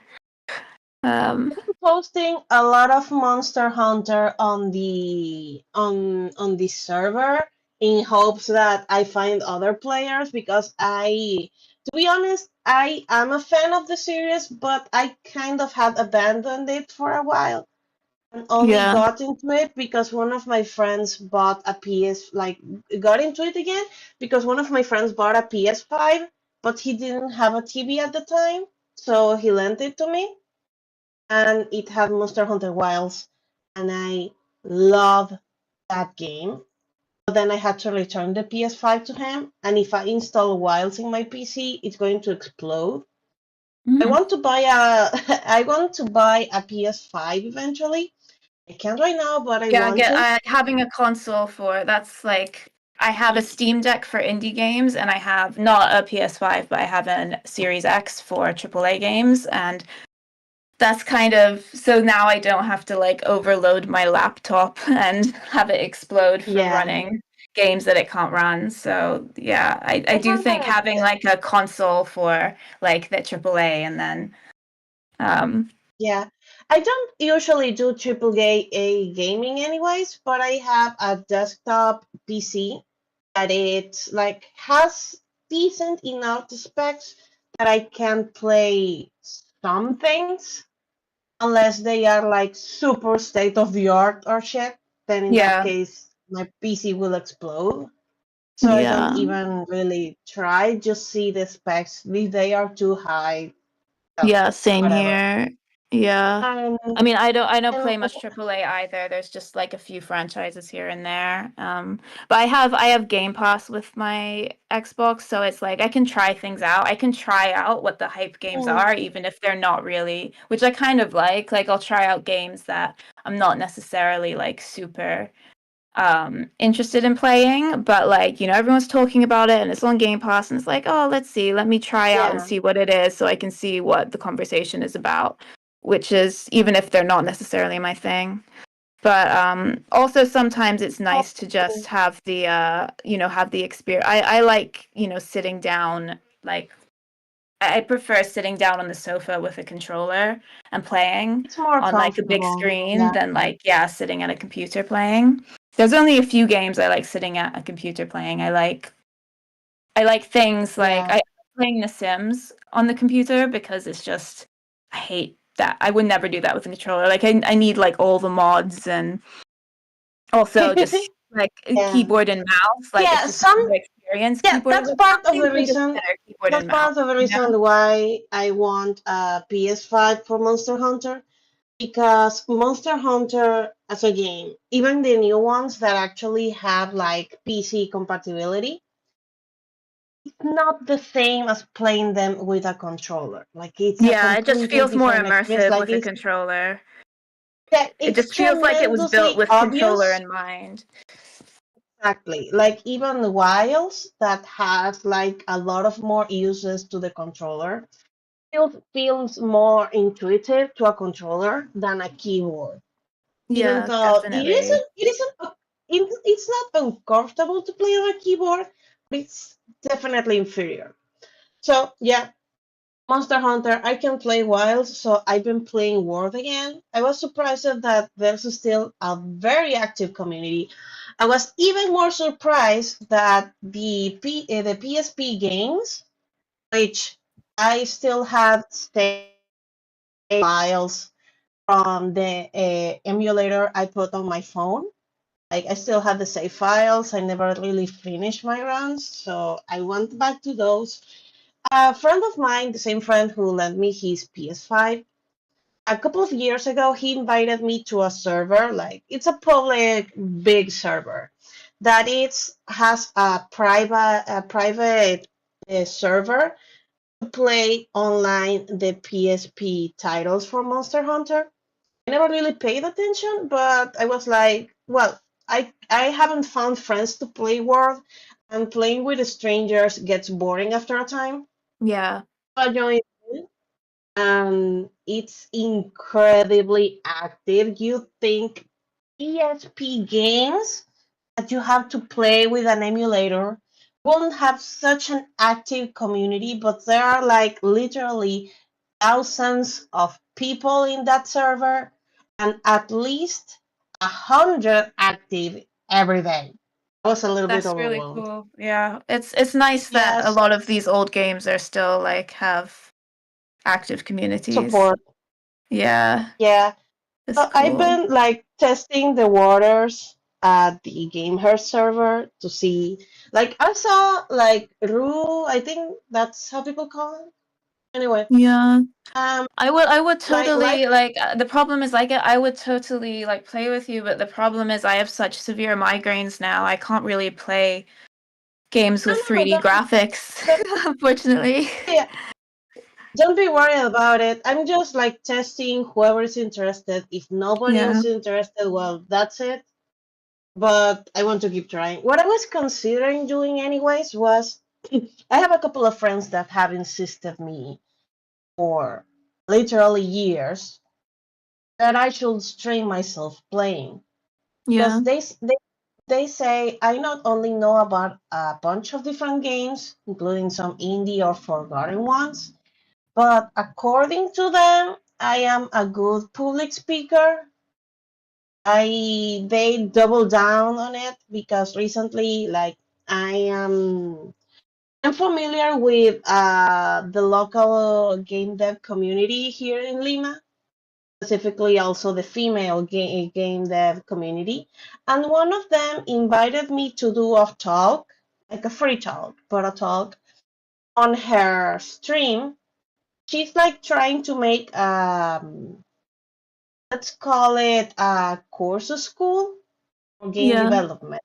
D: Posting a lot of Monster Hunter on the server in hopes that I find other players because to be honest, I am a fan of the series, but I kind of had abandoned it for a while and only
C: Yeah.
D: got into it because one of my friends bought a got into it again because one of my friends bought a PS5, but he didn't have a TV at the time, so he lent it to me and it had Monster Hunter Wilds, and I love that game. But then I had to return the PS5 to him, and if I install Wilds in my PC, it's going to explode. I
C: Mm.
D: want to buy I want to buy a PS5 eventually. I can't right now, but I
C: Yeah,
D: want to.
C: having a console for that's like I have a Steam Deck for indie games and I have not a PS5, but I have a Series X for AAA games, and that's kind of so now I don't have to like overload my laptop and have it explode from
D: Yeah,
C: running games that it can't run. So yeah, I
D: I
C: do
D: have
C: think
D: a
C: having like a console for like the AAA and then
D: yeah. I don't usually do AAA gaming anyways, but I have a desktop PC that it like has decent enough specs that I can play some things unless they are like super state of the art or shit. Then in that
C: yeah,
D: case, my PC will explode. So I don't
C: yeah.
D: even really try. Just see the specs. If they are too high, well,
C: Yeah, same
D: whatever.
C: here. Yeah.
D: And
C: I mean, I don't
D: and
C: play much AAA either. There's just like a few franchises here and there. But I have Game Pass with my Xbox, so it's like I can try things out. I can try out what the hype games
D: mm,
C: are, even if they're not really, which I kind of like. Like I'll try out games that I'm not necessarily like super interested in playing, but like, you know, everyone's talking about it and it's on Game Pass and it's like, oh, let's see, let me try out and
D: yeah.
C: see what it is so I can see what the conversation is about, which is even if they're not necessarily my thing. But also sometimes it's nice to just have the you know, have the experience. I like, you know, sitting down like I prefer sitting down on the sofa with a controller and playing
D: It's more
C: on like a big
D: comfortable.
C: screen
D: Yeah.
C: than like sitting at a computer playing. There's only a few games I like sitting at a computer playing. I like things like
D: Yeah.
C: I like playing The Sims on the computer because it's just I hate that. I would never do that with a controller. Like I need like all the mods and also just like
D: Yeah.
C: keyboard and mouse. Like
D: Yeah,
C: it's just a better experience.
D: yeah,
C: Keyboard
D: that's
C: with
D: part of
C: something,
D: the
C: but just
D: reason.
C: better keyboard
D: That's
C: and mouse.
D: part of the reason why I want a PS5 for Monster Hunter, because Monster Hunter as a game, even the new ones that actually have like PC compatibility, it's not the same as playing them with a controller. Like it's a
C: Yeah, it just
D: completely
C: feels more
D: different experience.
C: immersive
D: Like
C: with a controller. It
D: it's
C: just feels like it was built
D: tremendously
C: with controller
D: obvious.
C: in mind.
D: Exactly. Like even the Wilds that has like a lot of more uses to the controller feels more intuitive to a controller than a keyboard. Even
C: Yeah,
D: though
C: definitely.
D: it's not uncomfortable to play on a keyboard, but it's definitely inferior. So yeah, Monster Hunter, I can play Wilds, so I've been playing World again. I was surprised that there's still a very active community. I was even more surprised that the PSP games, which I still have saved files from the emulator I put on my phone. Like I still have the save files. I never really finished my runs, so I went back to those. A friend of mine, the same friend who lent me his PS5, a couple of years ago, he invited me to a server. Like it's a public big server that has a private server to play online the PSP titles for Monster Hunter. I never really paid attention, but I was like, well, I haven't found friends to play World, and playing with strangers gets boring after a time.
C: Yeah.
D: I joined in, it's incredibly active. You think PSP games that you have to play with an emulator won't have such an active community, but there are like literally thousands of people in that server and at least 100 active every day. I was a little bit
C: That's really
D: overwhelmed.
C: cool. Yeah. It's nice that a
D: Yes,
C: lot of these old games are still like have active communities.
D: support.
C: Yeah.
D: Yeah.
C: It's
D: So I've
C: cool.
D: been like testing the waters at the gamehers server to see. Like I saw like Ru, I think that's how people call it. Anyway,
C: Yeah.
D: um,
C: I would
D: like
C: totally like the problem is like I would totally like play with you, but the problem is I have such severe migraines now. I can't really play games
D: no,
C: with
D: no,
C: 3D graphics,
D: don't,
C: unfortunately.
D: yeah, don't be worried about it. I'm just like testing whoever is interested. If nobody
C: Yeah.
D: else is interested, well, that's it. But I want to keep trying. What I was considering doing anyways was I have a couple of friends that have insisted me for literally years that I should stream myself playing,
C: Yeah.
D: because they say I not only know about a bunch of different games, including some indie or forgotten ones, but according to them, I am a good public speaker. They double down on it because recently, like I'm familiar with the local game dev community here in Lima, specifically also the female game dev community. And one of them invited me to do a talk, like a free talk, but a talk on her stream. She's like trying to make, let's call it a course school for game
C: Yeah.
D: development.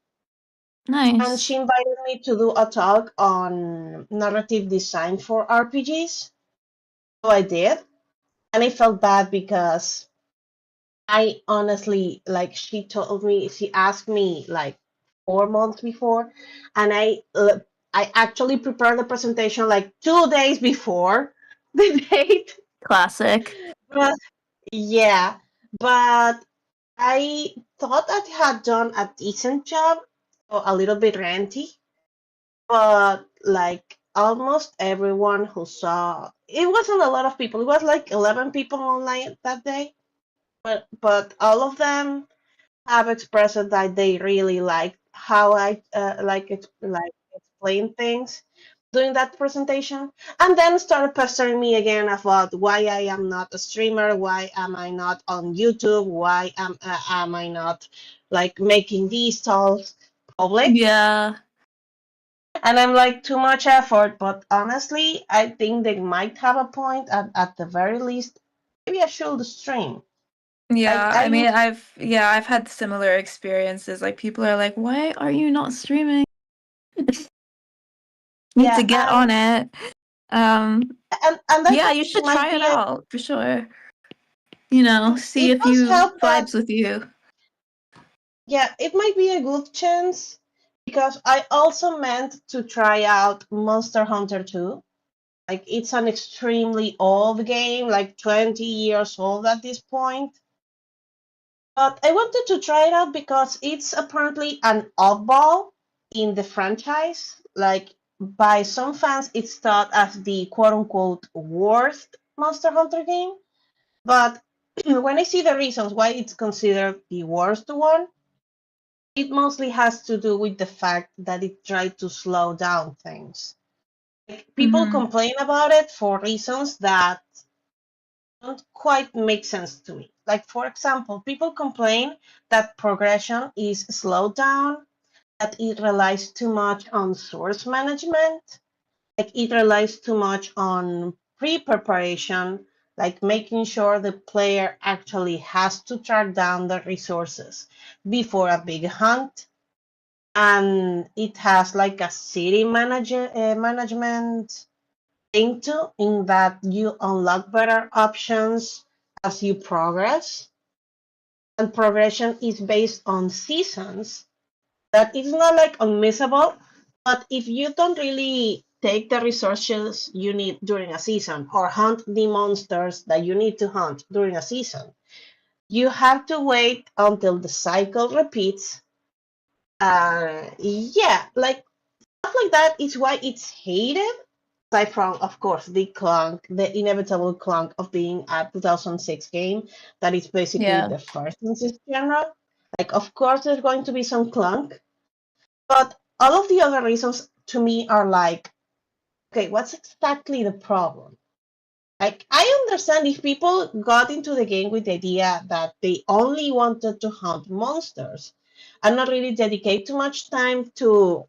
D: And she
C: Nice.
D: invited me to do a talk on narrative design for RPGs. So I did. And I felt bad because I honestly, like, she asked me like 4 months before, and I actually prepared the presentation like 2 days before the date.
C: Classic.
D: But yeah, but I thought I had done a decent job, so a little bit ranty, but like almost everyone who saw it wasn't a lot of people. It was like 11 people online that day, but all of them have expressed that they really liked how I like explain things during that presentation, and then started pestering me again about why I am not a streamer, why am I not on YouTube, why am I not like making these talks public?
C: Yeah.
D: And I'm like, too much effort, but honestly, I think they might have a point. At the very least, maybe I should stream.
C: Yeah, I mean,
D: I
C: I've had similar experiences. Like people are like, "Why are you not streaming? Need to
D: yeah,
C: get on it."
D: and I
C: Yeah,
D: think
C: you
D: it
C: should
D: might
C: try it
D: be a
C: out for sure. You know, see
D: it
C: if
D: does
C: you
D: help that,
C: vibes with you.
D: yeah, it might be a good chance because I also meant to try out Monster Hunter 2. Like it's an extremely old game, like 20 years old at this point. But I wanted to try it out because it's apparently an oddball in the franchise. Like by some fans, it's thought as the quote unquote worst Monster Hunter game. But when I see the reasons why it's considered the worst one, it mostly has to do with the fact that it tried to slow down things. Like, people
C: Mm-hmm.
D: complain about it for reasons that don't quite make sense to me. Like, for example, people complain that progression is slowed down, that it relies too much on source management, like it relies too much on pre-preparation, like making sure the player actually has to track down the resources before a big hunt. And it has like a city management thing too, in that you unlock better options as you progress. And progression is based on seasons. That is not like unmissable, but if you don't really take the resources you need during a season or hunt the monsters that you need to hunt during a season, you have to wait until the cycle repeats. Yeah, like stuff like that is why it's hated. Aside from, of course, the clunk, the inevitable clunk of being a 2006 game that is basically
C: Yeah.
D: the first in this genre. Like, of course, there's going to be some clunk, but all of the other reasons to me are like, okay, what's exactly the problem? Like, I understand if people got into the game with the idea that they only wanted to hunt monsters and not really dedicate too much time to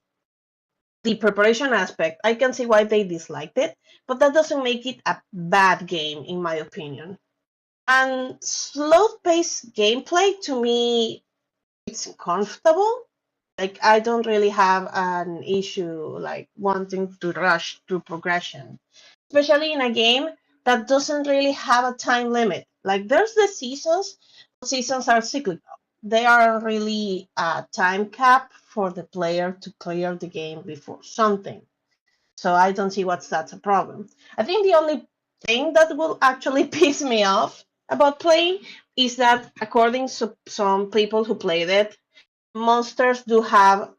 D: the preparation aspect, I can see why they disliked it, but that doesn't make it a bad game, in my opinion. And slow paced gameplay to me, it's comfortable. Like I don't really have an issue like wanting to rush through progression, especially in a game that doesn't really have a time limit. Like there's the seasons, but seasons are cyclical. They are really a time cap for the player to clear the game before something. So I don't see what's that's a problem. I think the only thing that will actually piss me off about playing is that according to some people who played it, monsters do have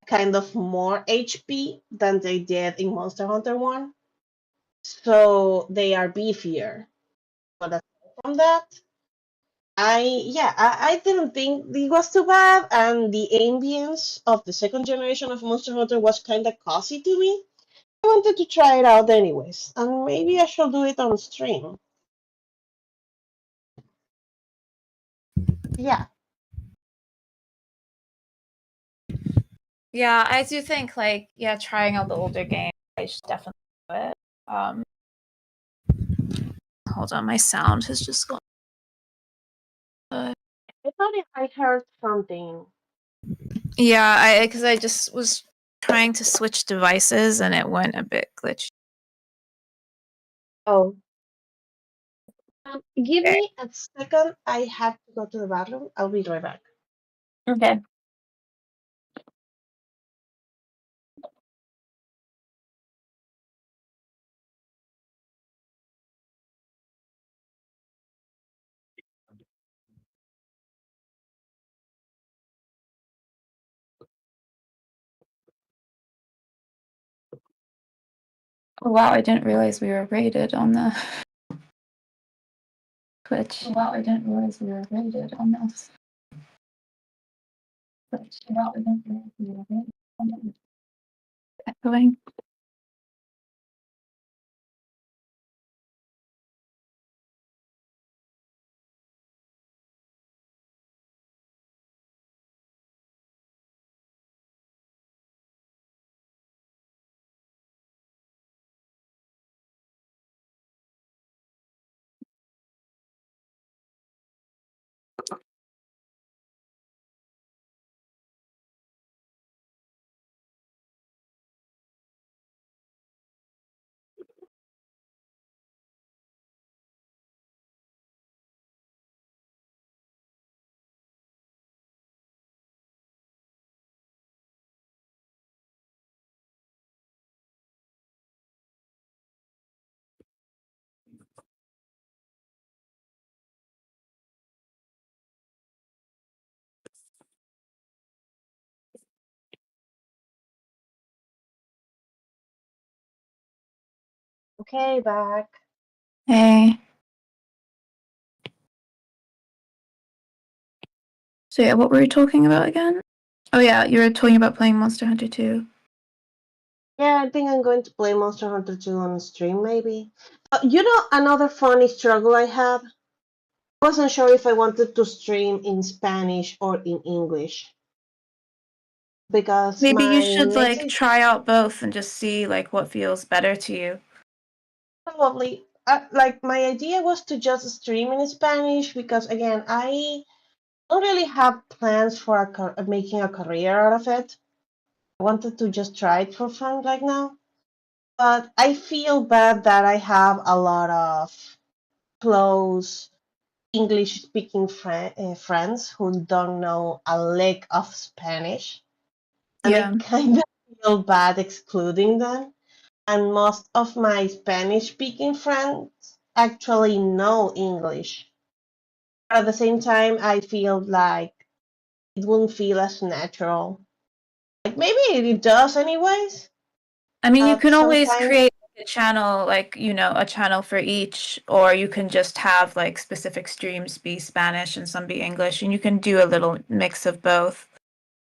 D: kind of more HP than they did in Monster Hunter 1. So they are beefier. But aside from that, I didn't think it was too bad, and the ambience of the second generation of Monster Hunter was kind of cozy to me. I wanted to try it out anyways, and maybe I shall do it on stream. Yeah.
C: Yeah, I do think like trying out the older game, I should definitely do it. Hold on, my sound has just gone.
D: I thought I heard something.
C: Yeah, because I just was trying to switch devices and it went a bit glitchy.
D: Oh. Give
C: Okay.
D: me a second. I have to go to the bathroom. I'll be right back.
C: Okay. Oh, wow, I didn't realize we were rated on the Twitch. Oh, wow, I didn't realize we were rated on this. Twitch. Wow, I didn't realize we were rated on this. Echoing.
D: Okay, back.
C: Hey. So yeah, what were we talking about again? Oh yeah, you were talking about playing Monster Hunter 2.
D: Yeah, I think I'm going to play Monster Hunter 2 on stream, maybe. You know, another funny struggle I had? I wasn't sure if I wanted to stream in Spanish or in English. Because
C: Maybe you
D: my
C: should like
D: native,
C: try out both and just see like what feels better to you.
D: probably, like, my idea was to just stream in Spanish because, again, I don't really have plans for making a career out of it. I wanted to just try it for fun right now. But I feel bad that I have a lot of close English speaking friends who don't know a lick of Spanish. And I
C: Yeah.
D: kind of feel bad excluding them. And most of my Spanish speaking friends actually know English. But at the same time, I feel like it wouldn't feel as natural. Like maybe it does, anyways.
C: I mean, you
D: But
C: can always
D: sometimes,
C: create a channel, like, you know, a channel for each, or you can just have like specific streams be Spanish and some be English, and you can do a little mix of both.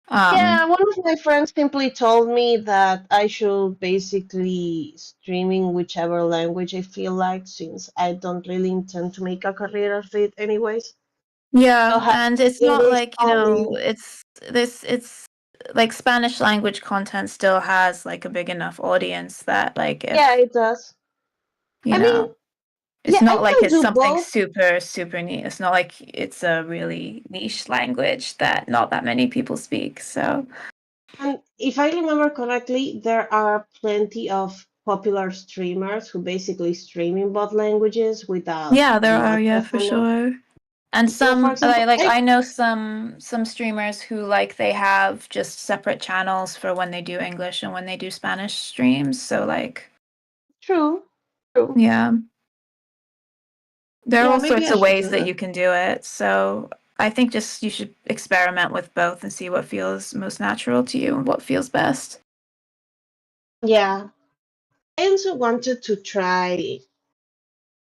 D: yeah, one of my friends simply told me that I should basically stream in whichever language I feel like, since I don't really intend to make a career of it, anyways. So
C: Yeah, and it's not
D: English
C: like, you know,
D: only.
C: it's like Spanish language content still has like a big enough audience that like
D: Yeah,
C: if,
D: it does.
C: you
D: I mean,
C: know, it's
D: yeah, I
C: not like
D: can
C: it's
D: do
C: something
D: both.
C: super, super neat. It's not like it's a really niche language that not that many people speak. So,
D: And if I remember correctly, there are plenty of popular streamers who basically stream in both languages without
C: yeah, there are,
D: much
C: yeah,
D: of
C: for
D: an.
C: sure. And
D: So, for
C: some
D: example,
C: I know some streamers who like they have just separate channels for when they do English and when they do Spanish streams. So like,
D: true, true.
C: yeah. There are
D: Yeah,
C: all
D: maybe
C: sorts
D: I
C: of
D: should
C: ways
D: do
C: that
D: that.
C: you can do it. So I think just you should experiment with both and see what feels most natural to you and what feels best.
D: Yeah, I also wanted to try.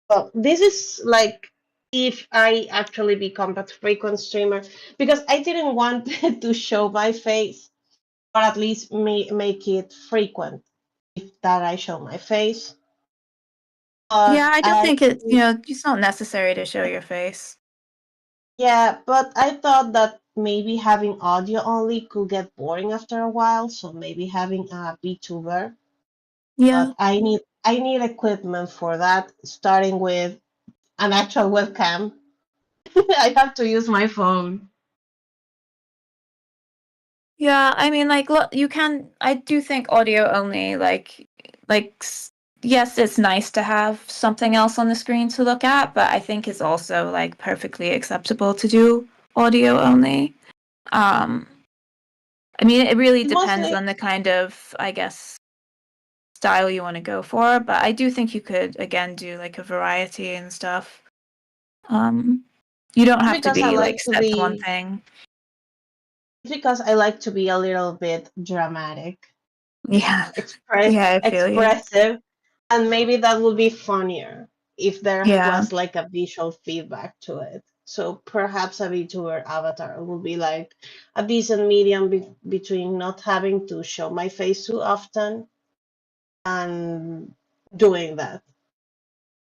D: Well, this is like if I actually become a frequent streamer, because I didn't want to show my face, or at least make it frequent if that I show my face.
C: Yeah,
D: But
C: I don't think it, you know, it's not necessary to show your face.
D: yeah, but I thought that maybe having audio only could get boring after a while, so maybe having a VTuber.
C: Yeah.
D: But I need equipment for that, starting with an actual webcam. I have to use my phone.
C: Yeah, I mean, like, look, you can. I do think audio only, yes, it's nice to have something else on the screen to look at, but I think it's also like perfectly acceptable to do audio only. Um, I mean, it really depends
D: Mostly
C: on the kind of, I guess, style you want to go for, but I do think you could again do like a variety and stuff. Um, you don't have to
D: because I
C: be
D: like
C: like
D: to
C: set to one
D: be
C: thing.
D: because I like to be a little bit dramatic,
C: Yeah,
D: express
C: yeah, I feel you.
D: expressive. And maybe that would be funnier if there
C: Yeah.
D: was like a visual feedback to it. So perhaps a VTuber avatar would be like a decent medium between not having to show my face too often and doing that.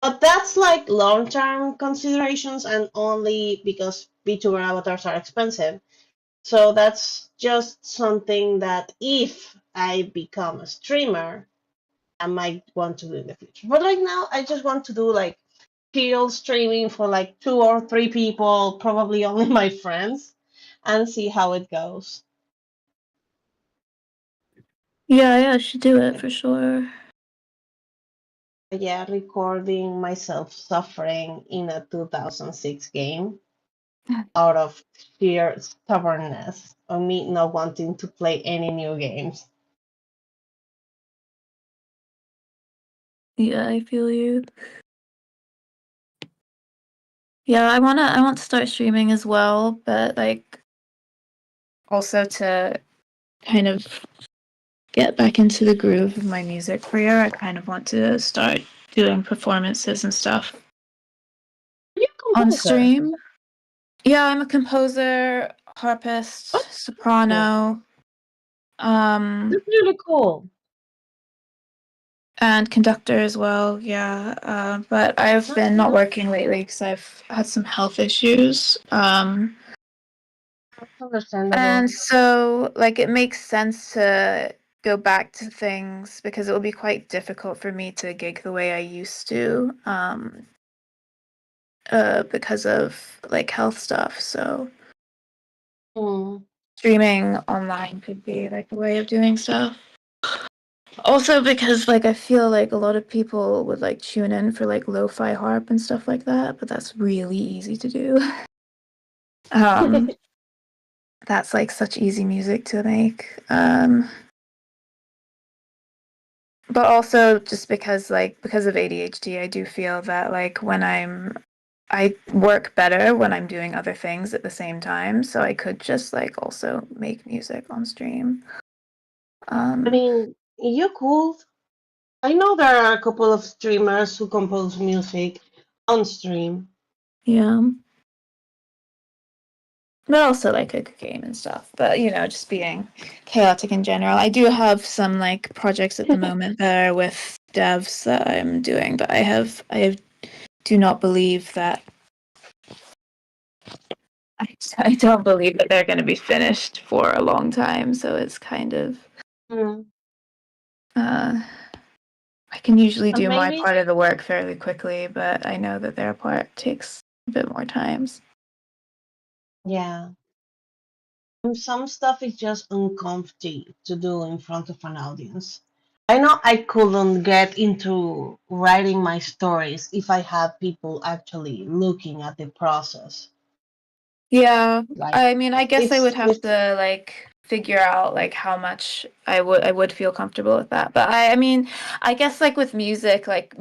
D: But that's like long-term considerations and only because VTuber avatars are expensive. So that's just something that if I become a streamer, I might want to do in the future. But right now, I just want to do like chill streaming for like 2 or 3 people, probably only my friends, and see how it goes.
C: Yeah, I should do it for sure.
D: Yeah, recording myself suffering in a 2006 game out of sheer stubbornness of me not wanting to play any new games.
C: Yeah, I feel you. Yeah, I want to start streaming as well, but like also to kind of get back into the groove of my music career, I kind of want to start doing performances and stuff
D: Are you a
C: on
D: composer?
C: stream. Yeah, I'm a composer, harpist,
D: Oh, cool.
C: soprano,
D: That's really cool.
C: and conductor as well. Yeah, but I've been not working lately because I've had some health issues.
D: That's understandable.
C: And so, like, it makes sense to go back to things because it will be quite difficult for me to gig the way I used to, because of like health stuff. So
D: Mm.
C: streaming online could be like a way of doing stuff. Also, because like I feel like a lot of people would like tune in for like lo-fi harp and stuff like that, but that's really easy to do. That's like such easy music to make. But also just because of ADHD, I do feel that like I work better when I'm doing other things at the same time. So I could just like also make music on stream.
D: I mean, you could. I know there are a couple of streamers who compose music on stream.
C: Yeah. But also like a game and stuff. But just being chaotic in general. I do have some like projects at the moment that are with devs that I'm doing, but I do not believe that I don't believe that they're going to be finished for a long time. So it's kind of
D: Mm.
C: I can usually
D: And
C: do my
D: maybe,
C: part of the work fairly quickly, but I know that their part takes a bit more time.
D: yeah. And some stuff is just uncomfy to do in front of an audience. I know I couldn't get into writing my stories if I had people actually looking at the process.
C: Yeah,
D: Like
C: I mean, I guess I would have
D: it's
C: to like figure out like how much I would feel comfortable with that. But I mean, I guess like with music, like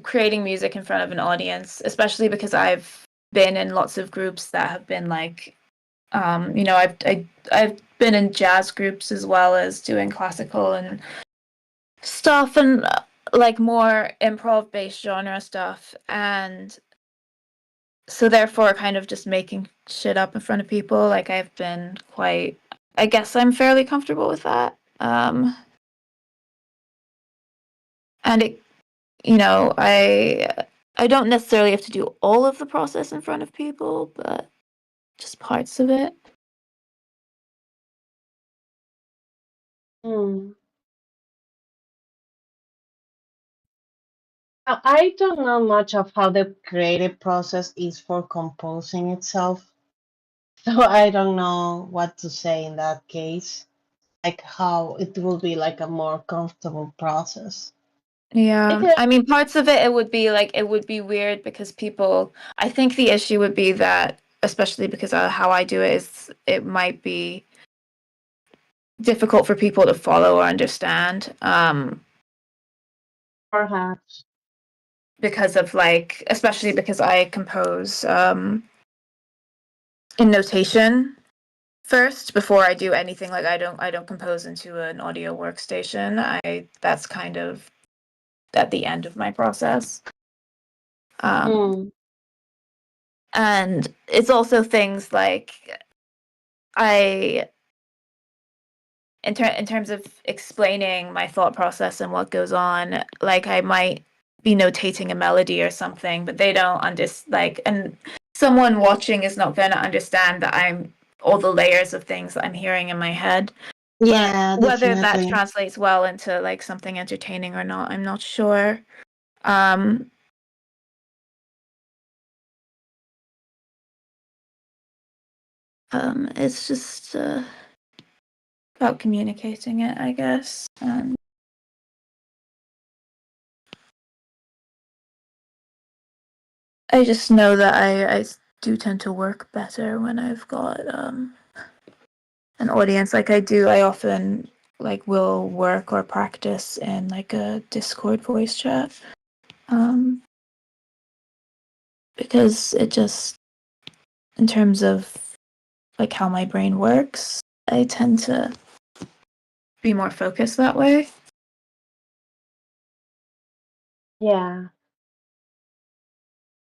C: creating music in front of an audience, especially because I've been in lots of groups that have been like, I've been in jazz groups as well as doing classical and stuff and like more improv based genre stuff, and so therefore kind of just making shit up in front of people, like I've been quite, I guess I'm fairly comfortable with that. And it, I don't necessarily have to do all of the process in front of people, but just parts of it.
D: mm. Now, I don't know much of how the creative process is for composing itself, so I don't know what to say in that case. Like how it will be like a more comfortable process.
C: Yeah,
D: Okay.
C: I mean, parts of it, it would be weird because I think the issue would be that, especially because of how I do it, is it might be difficult for people to follow or understand.
D: Perhaps.
C: Because of like, especially because I compose in notation first before I do anything. Like I don't compose into an audio workstation. That's kind of at the end of my process.
D: Mm.
C: And it's also things like in terms of explaining my thought process and what goes on, like I might be notating a melody or something, but they don't understand, and someone watching is not going to understand that I'm all the layers of things that I'm hearing in my head.
D: Yeah,
C: Whether that
D: definitely.
C: translates well into like something entertaining or not, I'm not sure. It's just about communicating it, I guess. I just know that I do tend to work better when I've got an audience. Like I often like will work or practice in like a Discord voice chat. Because it just, in terms of like how my brain works, I tend to be more focused that way.
D: Yeah.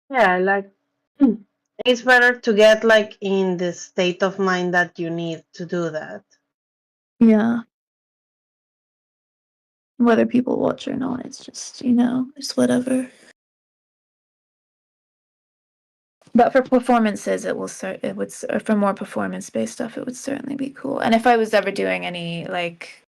D: Yeah, like it's better to get like in the state of mind that you need to do that.
C: Yeah. Whether people watch or not, it's just, it's whatever. But for performances, for more performance-based stuff, it would certainly be cool. And if I was ever doing any like,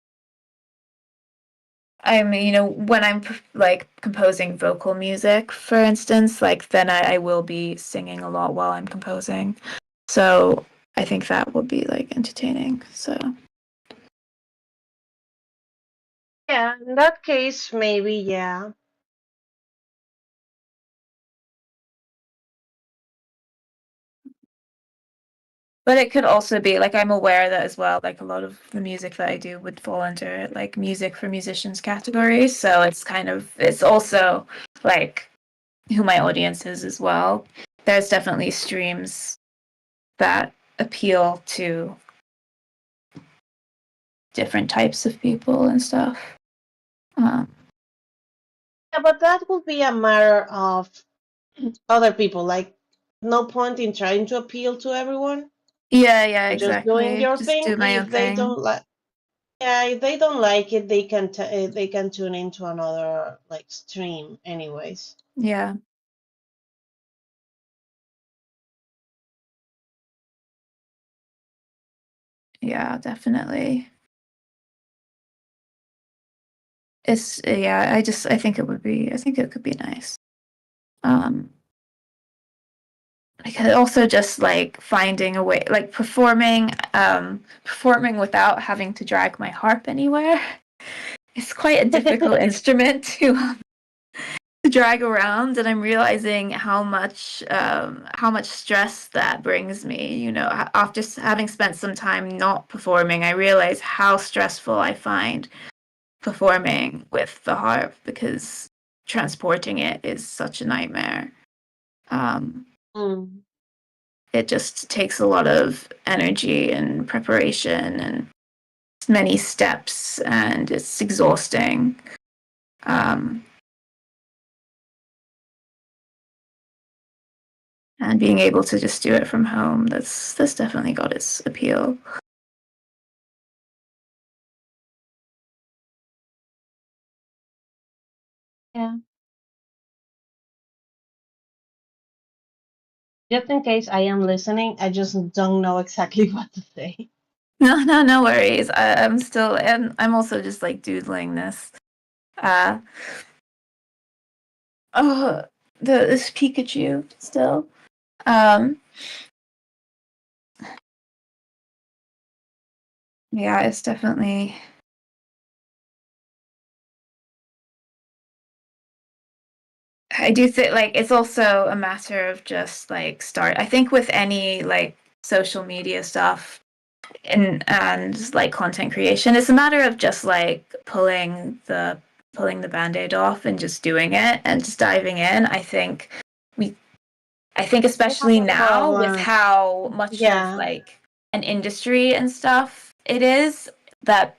C: when I'm like composing vocal music, for instance, like then I will be singing a lot while I'm composing. So I think that would be like entertaining. So
D: Yeah, in that case, maybe, yeah.
C: but it could also be like I'm aware that as well, like a lot of the music that I do would fall under like music for musicians category. So it's also like who my audience is as well. There's definitely streams that appeal to different types of people and stuff.
D: Yeah, but that would be a matter of other people. Like, no point in trying to appeal to everyone.
C: Yeah,
D: Just doing
C: exactly.
D: your
C: Just
D: thing.
C: do my own
D: If they
C: thing.
D: don't like, yeah, if they don't like it, they can tune into another like stream, anyways.
C: Yeah. Yeah, definitely. I think it could be nice. Like also just like finding a way, like performing without having to drag my harp anywhere. It's quite a difficult instrument to drag around, and I'm realizing how much stress that brings me. After having spent some time not performing, I realize how stressful I find performing with the harp because transporting it is such a nightmare.
D: Mm.
C: It just takes a lot of energy and preparation and many steps, and it's exhausting. And being able to just do it from home, that's definitely got its appeal.
D: Yeah. Just in case I am listening, I just don't know exactly what to say.
C: No worries. I'm also just like doodling this. Uh, oh, this Pikachu still. Yeah, it's definitely. I do think like it's also a matter of just like start. I think with any like social media stuff and like content creation, it's a matter of just like pulling the band-aid off and just doing it and just diving in. I think
D: I have
C: especially
D: a
C: now with
D: problem.
C: how much of
D: Yeah.
C: like an industry and stuff it is, that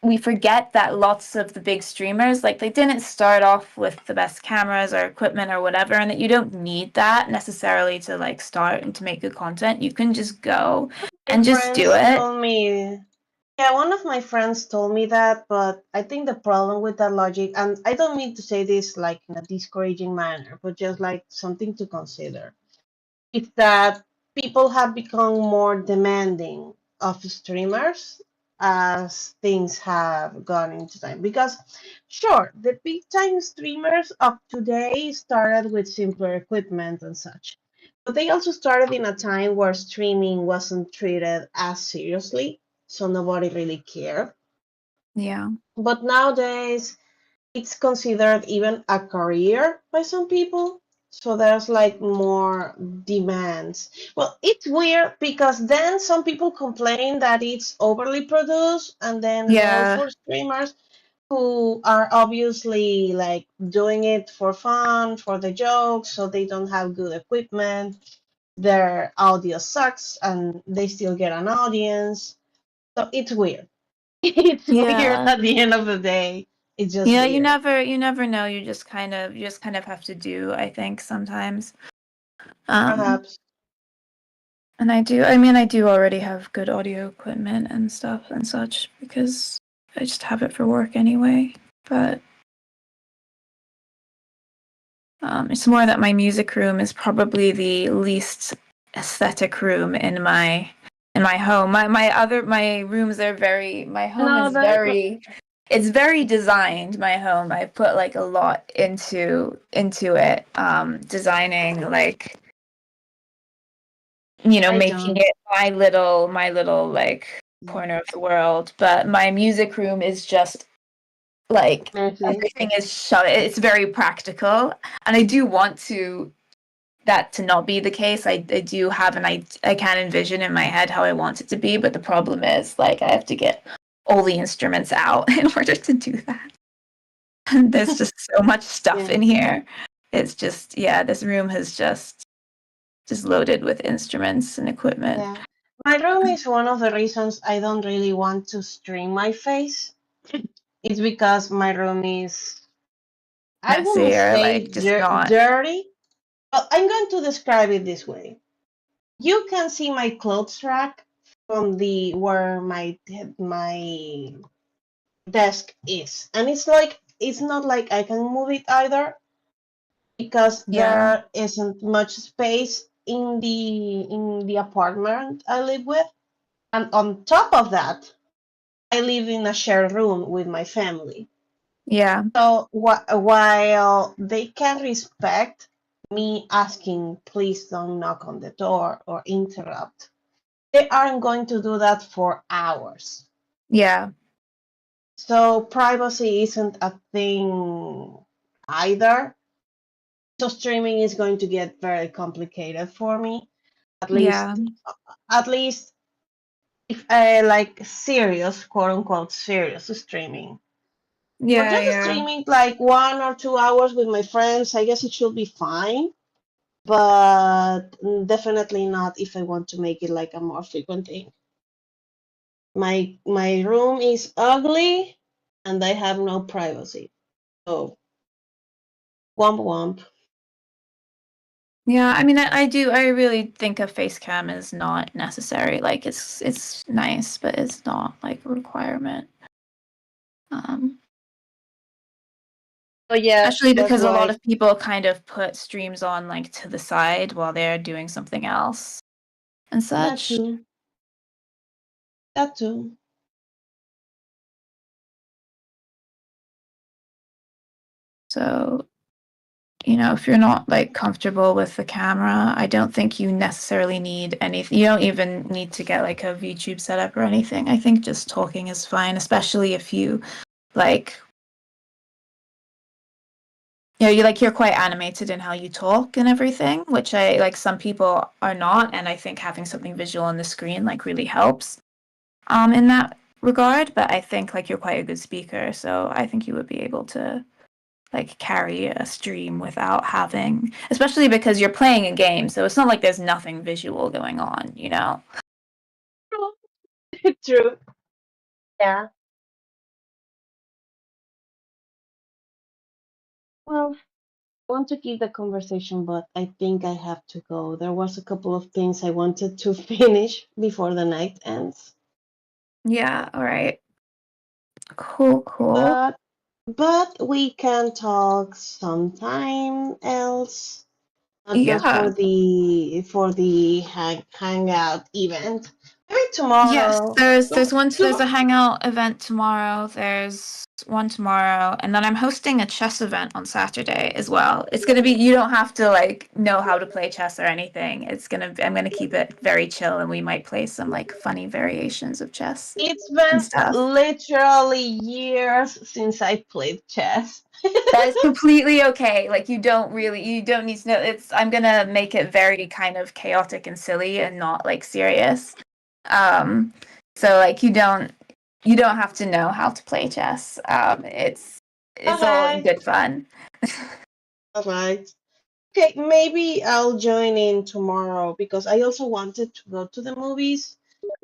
C: we forget that lots of the big streamers, like, they didn't start off with the best cameras or equipment or whatever, and that you don't need that necessarily to like start and to make good content. You can just go
D: My
C: and just do
D: friends
C: it.
D: told me, yeah, one of my friends told me that, but I think the problem with that logic, and I don't mean to say this like in a discouraging manner, but just like something to consider, is that people have become more demanding of streamers as things have gone into time. Because, sure, the big time streamers of today started with simpler equipment and such. But they also started in a time where streaming wasn't treated as seriously, so nobody really cared.
C: Yeah.
D: But nowadays, it's considered even a career by some people. So there's like more demands. Well, it's weird because then some people complain that it's overly produced, and then go
C: Yeah.
D: for streamers who are obviously like doing it for fun, for the jokes, so they don't have good equipment. Their audio sucks and they still get an audience. So it's weird. It's weird
C: Yeah.
D: at the end of the day. It's just
C: Yeah,
D: weird.
C: you never know. You just kind of have to do, I think, sometimes.
D: Perhaps.
C: And I do already have good audio equipment and stuff and such because I just have it for work anyway. But it's more that my music room is probably the least aesthetic room in my home. My rooms are my home
D: No,
C: is it's very designed. My home, I put like a lot into it, designing, like,
D: I
C: making
D: don't.
C: it my little like corner of the world. But my music room is just like
D: Messy.
C: everything is shut. It's very practical, and I do want that to not be the case. I do have I can envision in my head how I want it to be, but the problem is, like, I have to get all the instruments out in order to do that. And there's just so much stuff
D: Yeah.
C: in here. It's just, yeah, this room has just loaded with instruments and equipment.
D: Yeah. My room is one of the reasons I don't really want to stream my face. It's because my room is, I
C: Messy
D: wouldn't
C: or
D: say
C: like just not.
D: dirty, but I'm going to describe it this way. You can see my clothes rack from the where my desk is, and it's not like I can move it either because
C: Yeah.
D: there isn't much space in the apartment I live with. And on top of that, I live in a shared room with my family.
C: Yeah.
D: So while they can respect me asking, please don't knock on the door or interrupt, they aren't going to do that for hours.
C: Yeah.
D: So privacy isn't a thing either. So streaming is going to get very complicated for me. At
C: Yeah.
D: least, at least if I like serious, quote unquote, serious streaming. For
C: Yeah.
D: just
C: Yeah.
D: streaming like 1 or 2 hours with my friends, I guess it should be fine. But definitely not if I want to make it like a more frequent thing. My room is ugly and I have no privacy. So womp womp.
C: Yeah, I mean, I really think a face cam is not necessary. Like, it's nice, but it's not like a requirement.
D: So yeah,
C: Especially
D: that's
C: because a lot
D: why
C: of people kind of put streams on like to the side while they're doing something else and
D: that
C: such.
D: too. That too.
C: So, if you're not like comfortable with the camera, I don't think you necessarily need anything. You don't even need to get like a VTube setup or anything. I think just talking is fine, especially if you like, you're quite animated in how you talk and everything, which I like. Some people are not, and I think having something visual on the screen like really helps in that regard. But I think like you're quite a good speaker, so I think you would be able to like carry a stream without having, especially because you're playing a game, so it's not like there's nothing visual going on,
D: True. Yeah. Well, I want to keep the conversation, but I think I have to go. There was a couple of things I wanted to finish before the night ends.
C: Yeah, all right. Cool.
D: But we can talk sometime else, not just
C: Yeah.
D: for the hangout event. Maybe
C: Yes,
D: tomorrow.
C: there's a hangout event tomorrow. There's one tomorrow, and then I'm hosting a chess event on Saturday as well. It's gonna be you don't have to like know how to play chess or anything. I'm gonna keep it very chill, and we might play some like funny variations of chess
D: It's
C: and
D: been
C: stuff.
D: literally years since I played chess.
C: That is completely okay. Like you don't need to know. I'm gonna make it very kind of chaotic and silly and not like serious. So like you don't have to know how to play chess. It's all in
D: Okay,
C: good fun.
D: alright. Okay, maybe I'll join in tomorrow because I also wanted to go to the movies.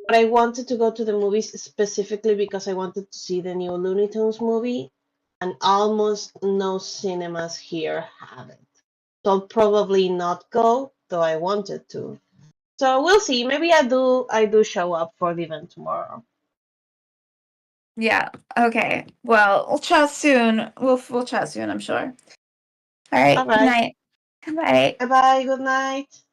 D: But I wanted to go to the movies specifically because I wanted to see the new Looney Tunes movie, and almost no cinemas here have it. So I'll probably not go, though I wanted to. So we'll see. Maybe I do show up for the event tomorrow.
C: Yeah. Okay. Well, we'll chat soon. We'll chat soon, I'm sure. All
D: All
C: right. Good
D: right.
C: night. Bye.
D: Bye bye. Good night.